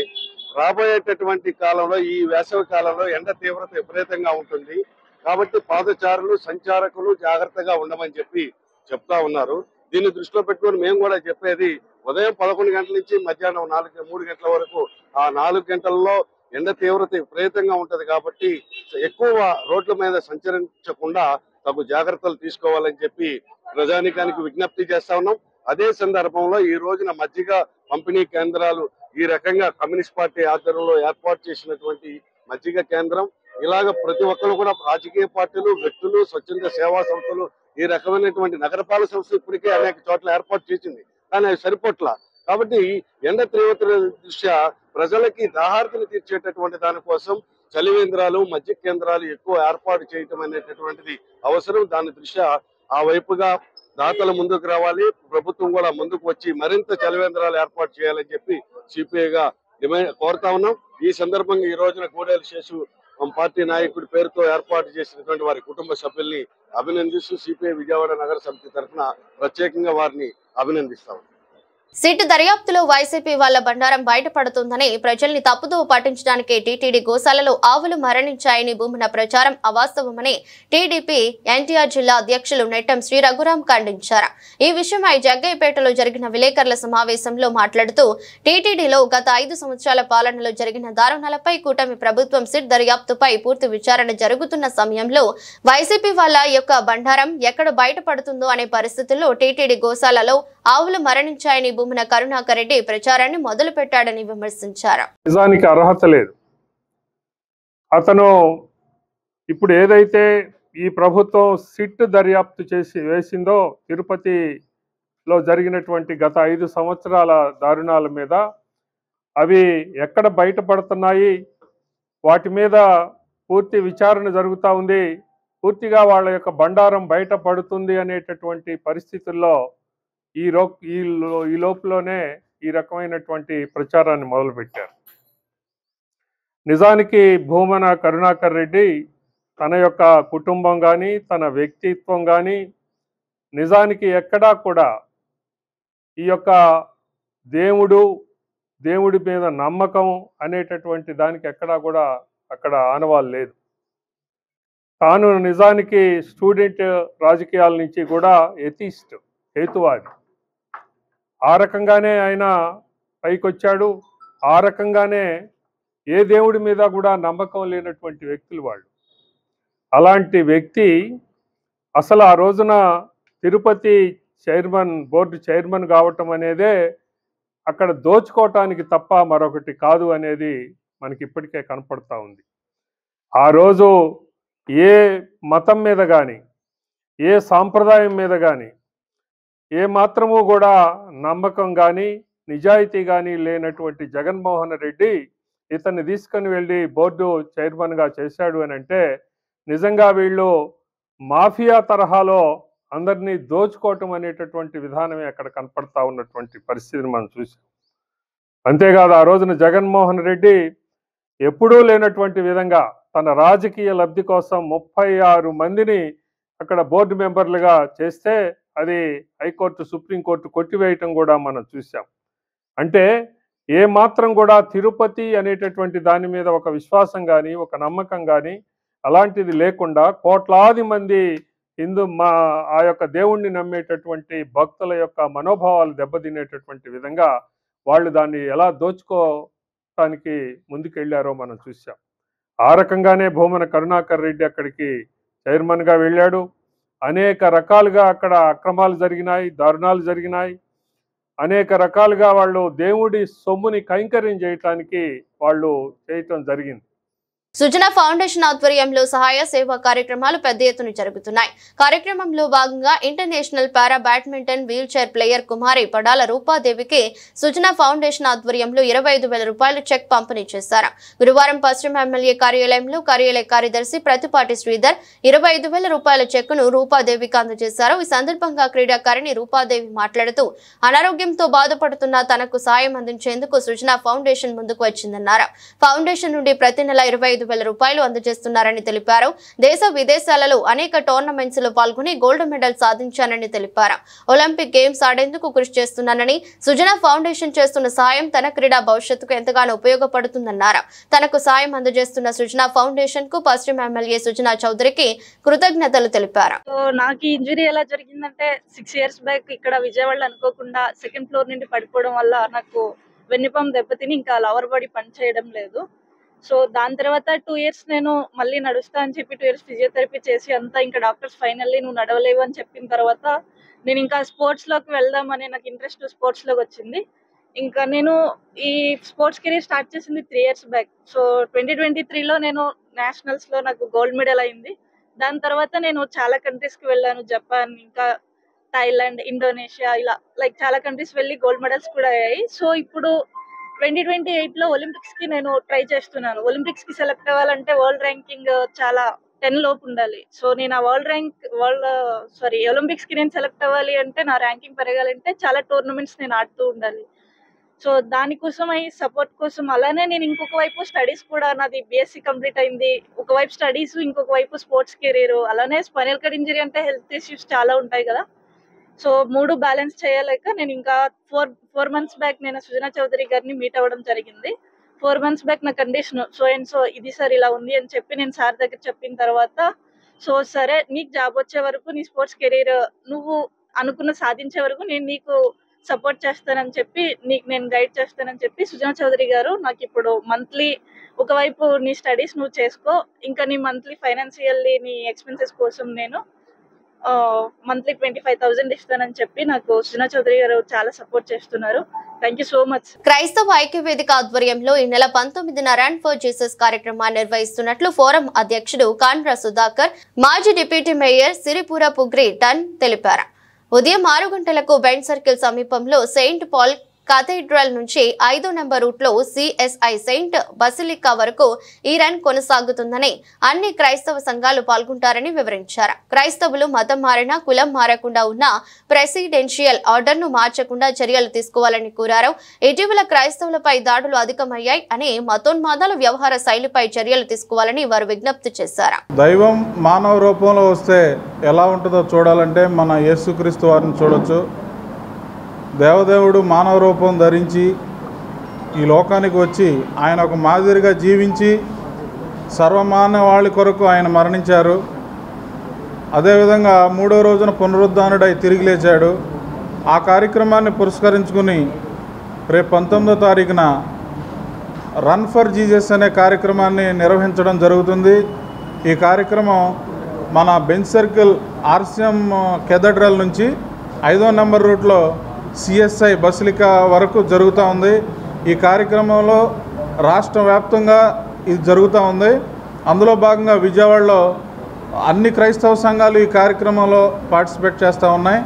J: రాబోయేటటువంటి కాలంలో, ఈ వేసవి కాలంలో ఎండ తీవ్రత విపరీతంగా ఉంటుంది. కాబట్టి పాదచారులు, సంచారకులు జాగ్రత్తగా ఉండమని చెప్తా ఉన్నారు. దీన్ని దృష్టిలో పెట్టుకొని మేము కూడా చెప్పేది, ఉదయం 11 గంటల నుంచి మధ్యాహ్నం 3 గంటల వరకు, ఆ 4 గంటల్లో ఎండ తీవ్రత విపరీతంగా ఉంటది. కాబట్టి ఎక్కువ రోడ్ల మీద సంచరించకుండా తగు జాగ్రత్తలు తీసుకోవాలని ప్రజానికానికి విజ్ఞప్తి చేస్తా ఉన్నాం. అదే సందర్భంలో ఈ రోజున మజ్జిగ పంపిణీ కేంద్రాలు ఈ రకంగా కమ్యూనిస్ట్ పార్టీ ఆధ్వర్యంలో ఏర్పాటు చేసినటువంటి మజ్జిగ కేంద్రం, ఇలాగ ప్రతి ఒక్కరు కూడా రాజకీయ పార్టీలు, వ్యక్తులు, స్వచ్ఛంద సేవా సంస్థలు ఈ రకమైనటువంటి నగరపాలక సంస్థ ఇప్పటికే అనేక చోట్ల ఏర్పాటు చేసింది, కానీ అవి సరిపోట్ల. కాబట్టి ఎండ తీవ్రత దృష్ట్యా ప్రజలకి దాహార్తిని తీర్చేటటువంటి దానికోసం చలివేంద్రాలు, మజ్జిగ కేంద్రాలు ఎక్కువ ఏర్పాటు చేయటం అనేటటువంటిది అవసరం. దాని దృష్ట్యా ఆ వైపుగా దాతలు ముందుకు రావాలి, ప్రభుత్వం కూడా ముందుకు వచ్చి మరింత చలివేంద్రాలు ఏర్పాటు చేయాలని సిపిఐగా కోరుతా ఉన్నాం. ఈ సందర్భంగా ఈ రోజున గూడేల శేషు పార్టీ నాయకుడి పేరుతో ఏర్పాటు చేసినటువంటి వారి కుటుంబ సభ్యుల్ని అభినందిస్తూ సిపిఐ విజయవాడ నగర సమితి తరఫున ప్రత్యేకంగా వారిని అభినందిస్తాం.
A: సిట్ దర్యాప్తులో వైసీపీ వాళ్ల బండారం బయటపడుతుందని, ప్రజల్ని తప్పుదోవ పట్టించడానికి టీటీడీ గోశాలలో ఆవులు మరణించాయని భూమన ప్రచారం అవాస్తవమని టీడీపీ ఎన్టీఆర్ జిల్లా అధ్యక్షులు నెట్టం శ్రీ రఘురాం ఖండించారు. ఈ విషయమై జగ్గయ్యపేటలో జరిగిన విలేకరుల సమావేశంలో మాట్లాడుతూ, టీటీడీలో గత 5 సంవత్సరాల పాలనలో జరిగిన దారుణాలపై కూటమి ప్రభుత్వం సిట్ దర్యాప్తుపై పూర్తి విచారణ జరుగుతున్న సమయంలో వైసీపీ వాళ్ల యొక్క బండారం ఎక్కడ బయటపడుతుందో అనే పరిస్థితుల్లో టీటీడీ గోశాలలో ఆవులు మరణించాయని భూమన కరుణాకర్ రెడ్డి ప్రచారాన్ని మొదలు పెట్టాడని విమర్శించారు.
K: నిజానికి అర్హత లేదు. అతను ఇప్పుడు ఏదైతే ఈ ప్రభుత్వం సిట్ దర్యాప్తు వేసిందో తిరుపతిలో జరిగినటువంటి గత 5 సంవత్సరాల దారుణాల మీద, అవి ఎక్కడ బయటపడుతున్నాయి, వాటి మీద పూర్తి విచారణ జరుగుతూ ఉంది, పూర్తిగా వాళ్ళ యొక్క బండారం బయటపడుతుంది అనేటటువంటి పరిస్థితుల్లో ఈ లోపులోనే ఈ రకమైనటువంటి ప్రచారాన్ని మొదలుపెట్టారు. నిజానికి భూమన కరుణాకర్ రెడ్డి తన యొక్క కుటుంబం కానీ, తన వ్యక్తిత్వం కానీ నిజానికి ఎక్కడా కూడా ఈ యొక్క దేవుడి మీద నమ్మకం అనేటటువంటి దానికి ఎక్కడా కూడా అక్కడ ఆనవాలు లేదు. తాను నిజానికి స్టూడెంట్ రాజకీయాల నుంచి కూడా ఎథిస్ట్, హేతువాది. ఆ రకంగానే ఆయన పైకొచ్చాడు. ఆ రకంగానే ఏ దేవుడి మీద కూడా నమ్మకం లేనటువంటి వ్యక్తులు వాళ్ళు. అలాంటి వ్యక్తి అసలు ఆ రోజున తిరుపతి బోర్డు చైర్మన్ కావటం అనేదే అక్కడ దోచుకోవటానికి తప్ప మరొకటి కాదు అనేది మనకి ఇప్పటికే కనపడతా ఉంది. ఆ రోజు ఏ మతం మీద కానీ, ఏ సాంప్రదాయం మీద కానీ ఏ మాత్రము కూడా నమ్మకం కానీ నిజాయితీ కానీ లేనటువంటి జగన్మోహన్ రెడ్డి ఇతన్ని తీసుకొని వెళ్ళి బోర్డు చైర్మన్గా చేశాడు అని అంటే నిజంగా వీళ్ళు మాఫియా తరహాలో అందరినీ దోచుకోవటం అనేటటువంటి విధానమే అక్కడ కనపడతా ఉన్నటువంటి పరిస్థితిని మనం చూసాం. అంతేకాదు ఆ రోజున జగన్మోహన్ రెడ్డి ఎప్పుడూ లేనటువంటి విధంగా తన రాజకీయ లబ్ధి కోసం 36 మందిని అక్కడ బోర్డు మెంబర్లుగా చేస్తే అది హైకోర్టు సుప్రీంకోర్టు కొట్టివేయటం కూడా మనం చూసాం. అంటే ఏ మాత్రం కూడా తిరుపతి అనేటటువంటి దాని మీద ఒక విశ్వాసం కానీ ఒక నమ్మకం కానీ అలాంటిది లేకుండా కోట్లాది మంది ఆ యొక్క దేవుణ్ణి నమ్మేటటువంటి భక్తుల యొక్క మనోభావాలు దెబ్బతినేటటువంటి విధంగా వాళ్ళు దాన్ని ఎలా దోచుకోవటానికి ముందుకెళ్లారో మనం చూసాం. ఆ రకంగానే భూమన కరుణాకర్ రెడ్డి అక్కడికి చైర్మన్గా వెళ్ళాడు. అనేక రకాలుగా అక్కడ అక్రమాలు జరిగినాయి, దారుణాలు జరిగినాయి. అనేక రకాలుగా వాళ్ళు దేవుడి సొమ్ముని కైంకర్యం చేయటానికి వాళ్ళు చేయటం జరిగింది.
A: సుజన ఫౌండేషన్ ఆధ్వర్యంలో సహాయ సేవా కార్యక్రమాలు పెద్ద ఎత్తున జరుగుతున్నాయి. కార్యక్రమంలో భాగంగా international para badminton wheelchair player Kumari Padala రూపాదేవికి సుజన ఫౌండేషన్ ఆధ్వర్యంలో 25,000 రూపాయలు చెక్ పంపిణీ చేశారు. గురువారం పశ్చిమ ఎమ్మెల్యే కార్యాలయంలో కార్యాలయ కార్యదర్శి ప్రతిపాటి శ్రీధర్ 25,000 రూపాయల చెక్కును రూపాదేవికి అందజేశారు. ఈ సందర్భంగా క్రీడాకారిణి రూపాదేవి మాట్లాడుతూ అనారోగ్యంతో బాధపడుతున్న తనకు సాయం అందించేందుకు సుజన ఫౌండేషన్ ముందుకు వచ్చిందన్నారు. ఫౌండేషన్ నుండి ప్రతి నెల 25,000 రూపాయలు అందజేస్తున్నారని తెలిపారు. దేశ విదేశాలలో అనేక టోర్నమెంట్స్ లో పాల్గొని గోల్డ్ మెడల్ సాధించానని తెలిపారు. ఒలింపిక్ గేమ్స్ ఆడేందుకు కృషి చేస్తున్నానని, సుజన ఫౌండేషన్ చేస్తున్న సాయం తన క్రీడా భవిష్యత్తుకు ఎంతగానో ఉపయోగపడుతుందన్నారు. తనకు సాయం అందజేస్తున్న సుజన ఫౌండేషన్ కు పశ్చిమ ఎమ్మెల్యే సుజనా చౌదరికి కృతజ్ఞతలు తెలిపారు.
L: నాకు ఇంజరీ ఎలా జరిగిందంటే 6 years బ్యాక్ ఇక్కడ విజయవాడలో అనుకోకుండా 2nd ఫ్లోర్ నుండి పడిపోవడం వల్ల నాకు వెన్నుపాము దెబ్బతిని ఇంకా లవర్ బాడీ పని చేయడం లేదు. సో దాని తర్వాత 2 years నేను మళ్ళీ నడుస్తా అని చెప్పి 2 years ఫిజియోథెరపీ చేసి అంతా ఇంకా డాక్టర్స్ ఫైనల్లీ నువ్వు నడవలేవు అని చెప్పిన తర్వాత నేను ఇంకా స్పోర్ట్స్లోకి వెళ్దామని నాకు ఇంట్రెస్ట్ స్పోర్ట్స్లోకి వచ్చింది. ఇంకా నేను ఈ స్పోర్ట్స్ కెరీర్ స్టార్ట్ చేసింది 3 years బ్యాక్. సో 2023లో నేను నేషనల్స్లో నాకు గోల్డ్ మెడల్ అయింది. దాని తర్వాత నేను చాలా కంట్రీస్కి వెళ్ళాను, జపాన్, ఇంకా థాయిలాండ్, ఇండోనేషియా, ఇలా చాలా కంట్రీస్ వెళ్ళి గోల్డ్ మెడల్స్ కూడా అయ్యాయి. సో ఇప్పుడు 2028లో ఒలింపిక్స్కి నేను ట్రై చేస్తున్నాను. ఒలింపిక్స్కి సెలెక్ట్ అవ్వాలంటే వరల్డ్ ర్యాంకింగ్ చాలా 10 లోపు ఉండాలి. సో నేను ఆ ఒలింపిక్స్కి నేను సెలెక్ట్ అవ్వాలి అంటే నా ర్యాంకింగ్ పెరగాలంటే చాలా టోర్నమెంట్స్ నేను ఆడుతూ ఉండాలి. సో దానికోసం ఈ సపోర్ట్ కోసం అలానే నేను ఇంకొక వైపు స్టడీస్ కూడా నాది BSc కంప్లీట్ అయింది. ఒకవైపు స్టడీస్, ఇంకొక వైపు స్పోర్ట్స్ కెరీర్, అలానే స్పైనల్ కార్డ్ ఇంజరీ అంటే హెల్త్ ఇష్యూస్ చాలా ఉంటాయి కదా. సో 3 బ్యాలెన్స్ చేయలేక నేను ఇంకా 4 months బ్యాక్ నేను సుజనా చౌదరి గారిని మీట్ అవ్వడం జరిగింది. 4 months బ్యాక్ నా కండిషన్ సో ఇది సార్ ఇలా ఉంది అని చెప్పి నేను సార్ దగ్గర చెప్పిన తర్వాత సో సరే నీకు జాబ్ వచ్చే వరకు నీ స్పోర్ట్స్ కెరీర్ నువ్వు అనుకున్న సాధించే వరకు నేను నీకు సపోర్ట్ చేస్తానని చెప్పి నీకు నేను గైడ్ చేస్తానని చెప్పి సుజనా చౌదరి గారు నాకు ఇప్పుడు మంత్లీ ఒకవైపు నీ స్టడీస్ నువ్వు చేసుకో, ఇంకా నీ మంత్లీ ఫైనాన్షియల్లీ నీ ఎక్స్పెన్సెస్ కోసం నేను మంత్లీ 25,000 ఇస్తానని చెప్పి నాకు సుజనా చౌదరి గారు చాలా సపోర్ట్ చేస్తున్నారు. Thank you so much.
A: క్రైస్తవ ఐక్యవేదిక ఆధ్వర్యంలో ఈ నెల 19న రన్ ఫర్ జీసస్ కార్యక్రమాన్ని నిర్వహిస్తున్నట్లు ఫోరం అధ్యక్షుడు కాండ్రా సుధాకర్, మాజీ డిప్యూటీ మేయర్ సిరిపుర పుగ్రి టన్ తెలిపారు. ఉదయం 6 గంటలకు బెండ్ సర్కిల్ సమీపంలో సెయింట్ పాల్ కథీడ్రల్ నుంచి 5వ నెంబర్ రూట్లో CSI సెయింట్ బసిలికా వరకు ఈ రన్ కొనసాగుతుందని, అన్ని క్రైస్తవ సంఘాలు పాల్గొంటారని వివరించారు. క్రైస్తవులు మతం మారినా కులం మారకుండా ఉన్న ప్రెసిడెన్షియల్ ఆర్డర్ను మార్చకుండా చర్యలు తీసుకోవాలని కోరారు. ఇటీవల క్రైస్తవులపై దాడులు అధికమయ్యాయి అని, మతోన్మాదాల వ్యవహార శైలిపై చర్యలు తీసుకోవాలని వారు విజ్ఞప్తి చేశారు.
M: దైవం మానవ రూపంలో వస్తే ఎలా ఉంటుందో చూడాలంటే మన యేసుక్రీస్తు వారిని చూడొచ్చు. దేవదేవుడు మానవ రూపం ధరించి ఈ లోకానికి వచ్చి ఆయన ఒక మాదిరిగా జీవించి సర్వమానవాళి కొరకు ఆయన మరణించారు. అదేవిధంగా 3వ రోజున పునరుద్ధానుడై తిరిగి లేచాడు. ఆ కార్యక్రమాన్ని పురస్కరించుకుని రేపు 19వ తారీఖున రన్ ఫర్ జీసస్ అనే కార్యక్రమాన్ని నిర్వహించడం జరుగుతుంది. ఈ కార్యక్రమం మన బెంచ్ సర్కిల్ RCM కేథడ్రల్ నుంచి 5వ నెంబర్ రూట్లో CSI బసిలికా వరకు జరుగుతూ ఉంది. ఈ కార్యక్రమంలో రాష్ట్ర వ్యాప్తంగా ఇది జరుగుతూ ఉంది. అందులో భాగంగా విజయవాడలో అన్ని క్రైస్తవ సంఘాలు ఈ కార్యక్రమంలో పార్టిసిపేట్ చేస్తూ ఉన్నాయి.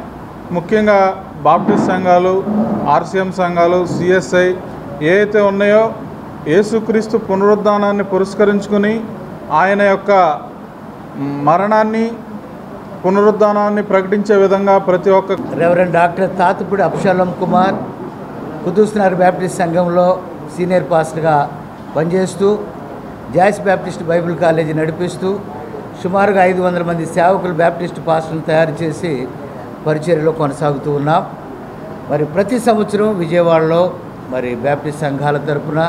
M: ముఖ్యంగా బాప్టిస్ట్ సంఘాలు, ఆర్సీఎం సంఘాలు, సిఎస్ఐ ఏవైతే ఉన్నాయో యేసుక్రీస్తు పునరుద్ధానాన్ని పురస్కరించుకుని ఆయన యొక్క మరణాన్ని పునరుద్ధానాన్ని ప్రకటించే విధంగా ప్రతి ఒక్క
N: రెవరెండ్ డాక్టర్ తాతుపూడి అబ్షాలం కుమార్ కుదూస్నగర్ బ్యాప్టిస్ట్ సంఘంలో సీనియర్ పాస్టర్గా పనిచేస్తూ జాయిస్ బ్యాప్టిస్ట్ బైబిల్ కాలేజీ నడిపిస్తూ సుమారుగా 500 మంది సేవకులు బ్యాప్టిస్ట్ పాస్టర్లను తయారు చేసి పరిచర్యలో కొనసాగుతూ ఉన్నాం. మరి ప్రతి సంవత్సరం విజయవాడలో మరి బ్యాప్టిస్ట్ సంఘాల తరపున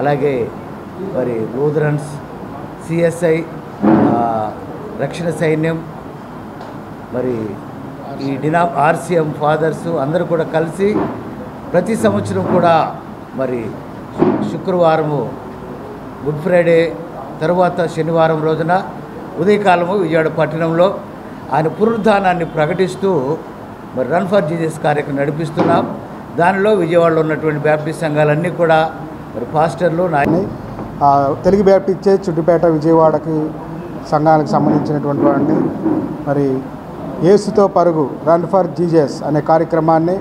N: అలాగే మరి లూథరన్స్, సిఎస్ఐ, రక్షణ సైన్యం, మరి ఈ ఆర్సీఎం ఫాదర్స్ అందరూ కూడా కలిసి ప్రతి సంవత్సరం కూడా మరి శుక్రవారము గుడ్ ఫ్రైడే తర్వాత శనివారం రోజున ఉదయకాలము విజయవాడ పట్టణంలో ఆయన పునరుద్ధానాన్ని ప్రకటిస్తూ మరి రన్ ఫర్ జీసస్ కార్యక్రమం నడిపిస్తున్నాం. దానిలో విజయవాడలో ఉన్నటువంటి బ్యాప్టిస్ట్ సంఘాలన్నీ కూడా మరి పాస్టర్లు
O: తెలుగు బ్యాప్టిస్ట్ చర్చ్ చుట్టుపేట విజయవాడకి సంఘానికి సంబంధించినటువంటి వాడిని మరి యేసుతో పరుగు రన్ ఫర్ జీసస్ అనే కార్యక్రమాన్ని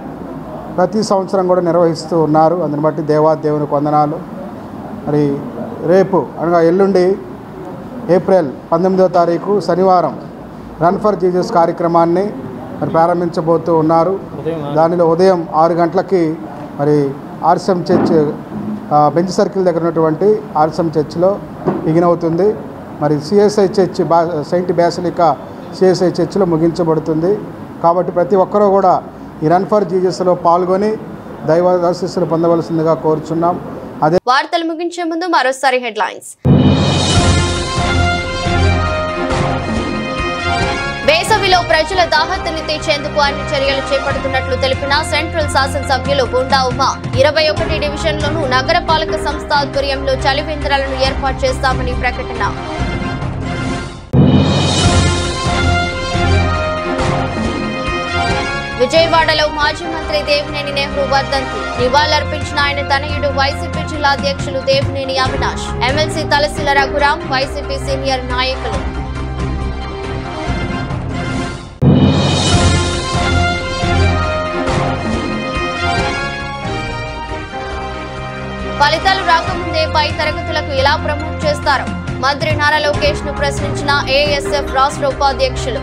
O: ప్రతి సంవత్సరం కూడా నిర్వహిస్తూ ఉన్నారు. అందుని బట్టి దేవునికి వందనాలు. మరి రేపు అనగా ఎల్లుండి ఏప్రిల్ 19వ తారీఖు శనివారం రన్ ఫర్ జీసస్ కార్యక్రమాన్ని మరి ప్రారంభించబోతూ ఉన్నారు. దానిలో ఉదయం 6 గంటలకి మరి ఆర్సీఎం చర్చ్ బెంచ్ సర్కిల్ దగ్గర ఉన్నటువంటి ఆర్సీఎం చర్చ్లో బిగిన్ అవుతుంది. మరి సిఎస్ఐ చర్చ్ సెయింట్ బ్యాసిలికా సిఎస్ఐ చర్చ్లో ముగించబడుతుంది. కాబట్టి ప్రతి ఒక్కరూ కూడా ఈ రన్ ఫర్ జీసస్లో పాల్గొని దైవ ఆశీస్సులు పొందవలసిందిగా కోరుచున్నాం. అదే
A: వార్తలు ముగించే ముందు మరోసారి హెడ్లైన్స్. వేసవిలో ప్రజల దాహతని తీర్చేందుకు అన్ని చర్యలు చేపడుతున్నట్లు తెలిపిన సెంట్రల్ శాసనసభ్యులు బోండా ఉమా 21 డివిజన్లోనూ నగరపాలక సంస్థ ఆధ్వర్యంలో చలివేంద్రాలను ఏర్పాటు చేస్తామని ప్రకటన. విజయవాడలో మాజీ మంత్రి దేవినేని నెహ్రూ వర్ధంతి నివాళులర్పించిన ఆయన తనయుడు వైసీపీ జిల్లా అధ్యక్షులు Devineni Avinash, MLC Talasila Raghuram, YCP senior నాయకులు. ఫలితాలు రాకముందే పై తరగతులకు ఎలా ప్రమోట్ చేస్తారు? మంత్రి నారా లోకేష్ ను ప్రశ్నించిన ఏఎస్ఎఫ్ రాష్ట్ర ఉపాధ్యక్షులు.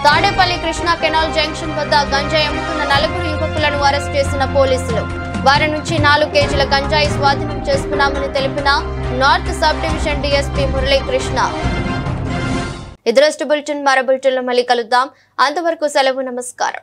A: తాడేపల్లి కృష్ణా కెనాల్ జంక్షన్ వద్ద గంజాయి అమ్ముతున్న 4 యువకులను అరెస్ట్ చేసిన పోలీసులు. వారి నుంచి 4 కేజీల గంజాయి స్వాధీనం చేసుకున్నామని తెలిపిన north sub division DSP Muralikrishna. ఇదరస్ట్ బులెటిన్ మరో బులెటిన్లో మళ్ళీ కలుద్దాం. అంతవరకు సెలవు, నమస్కారం.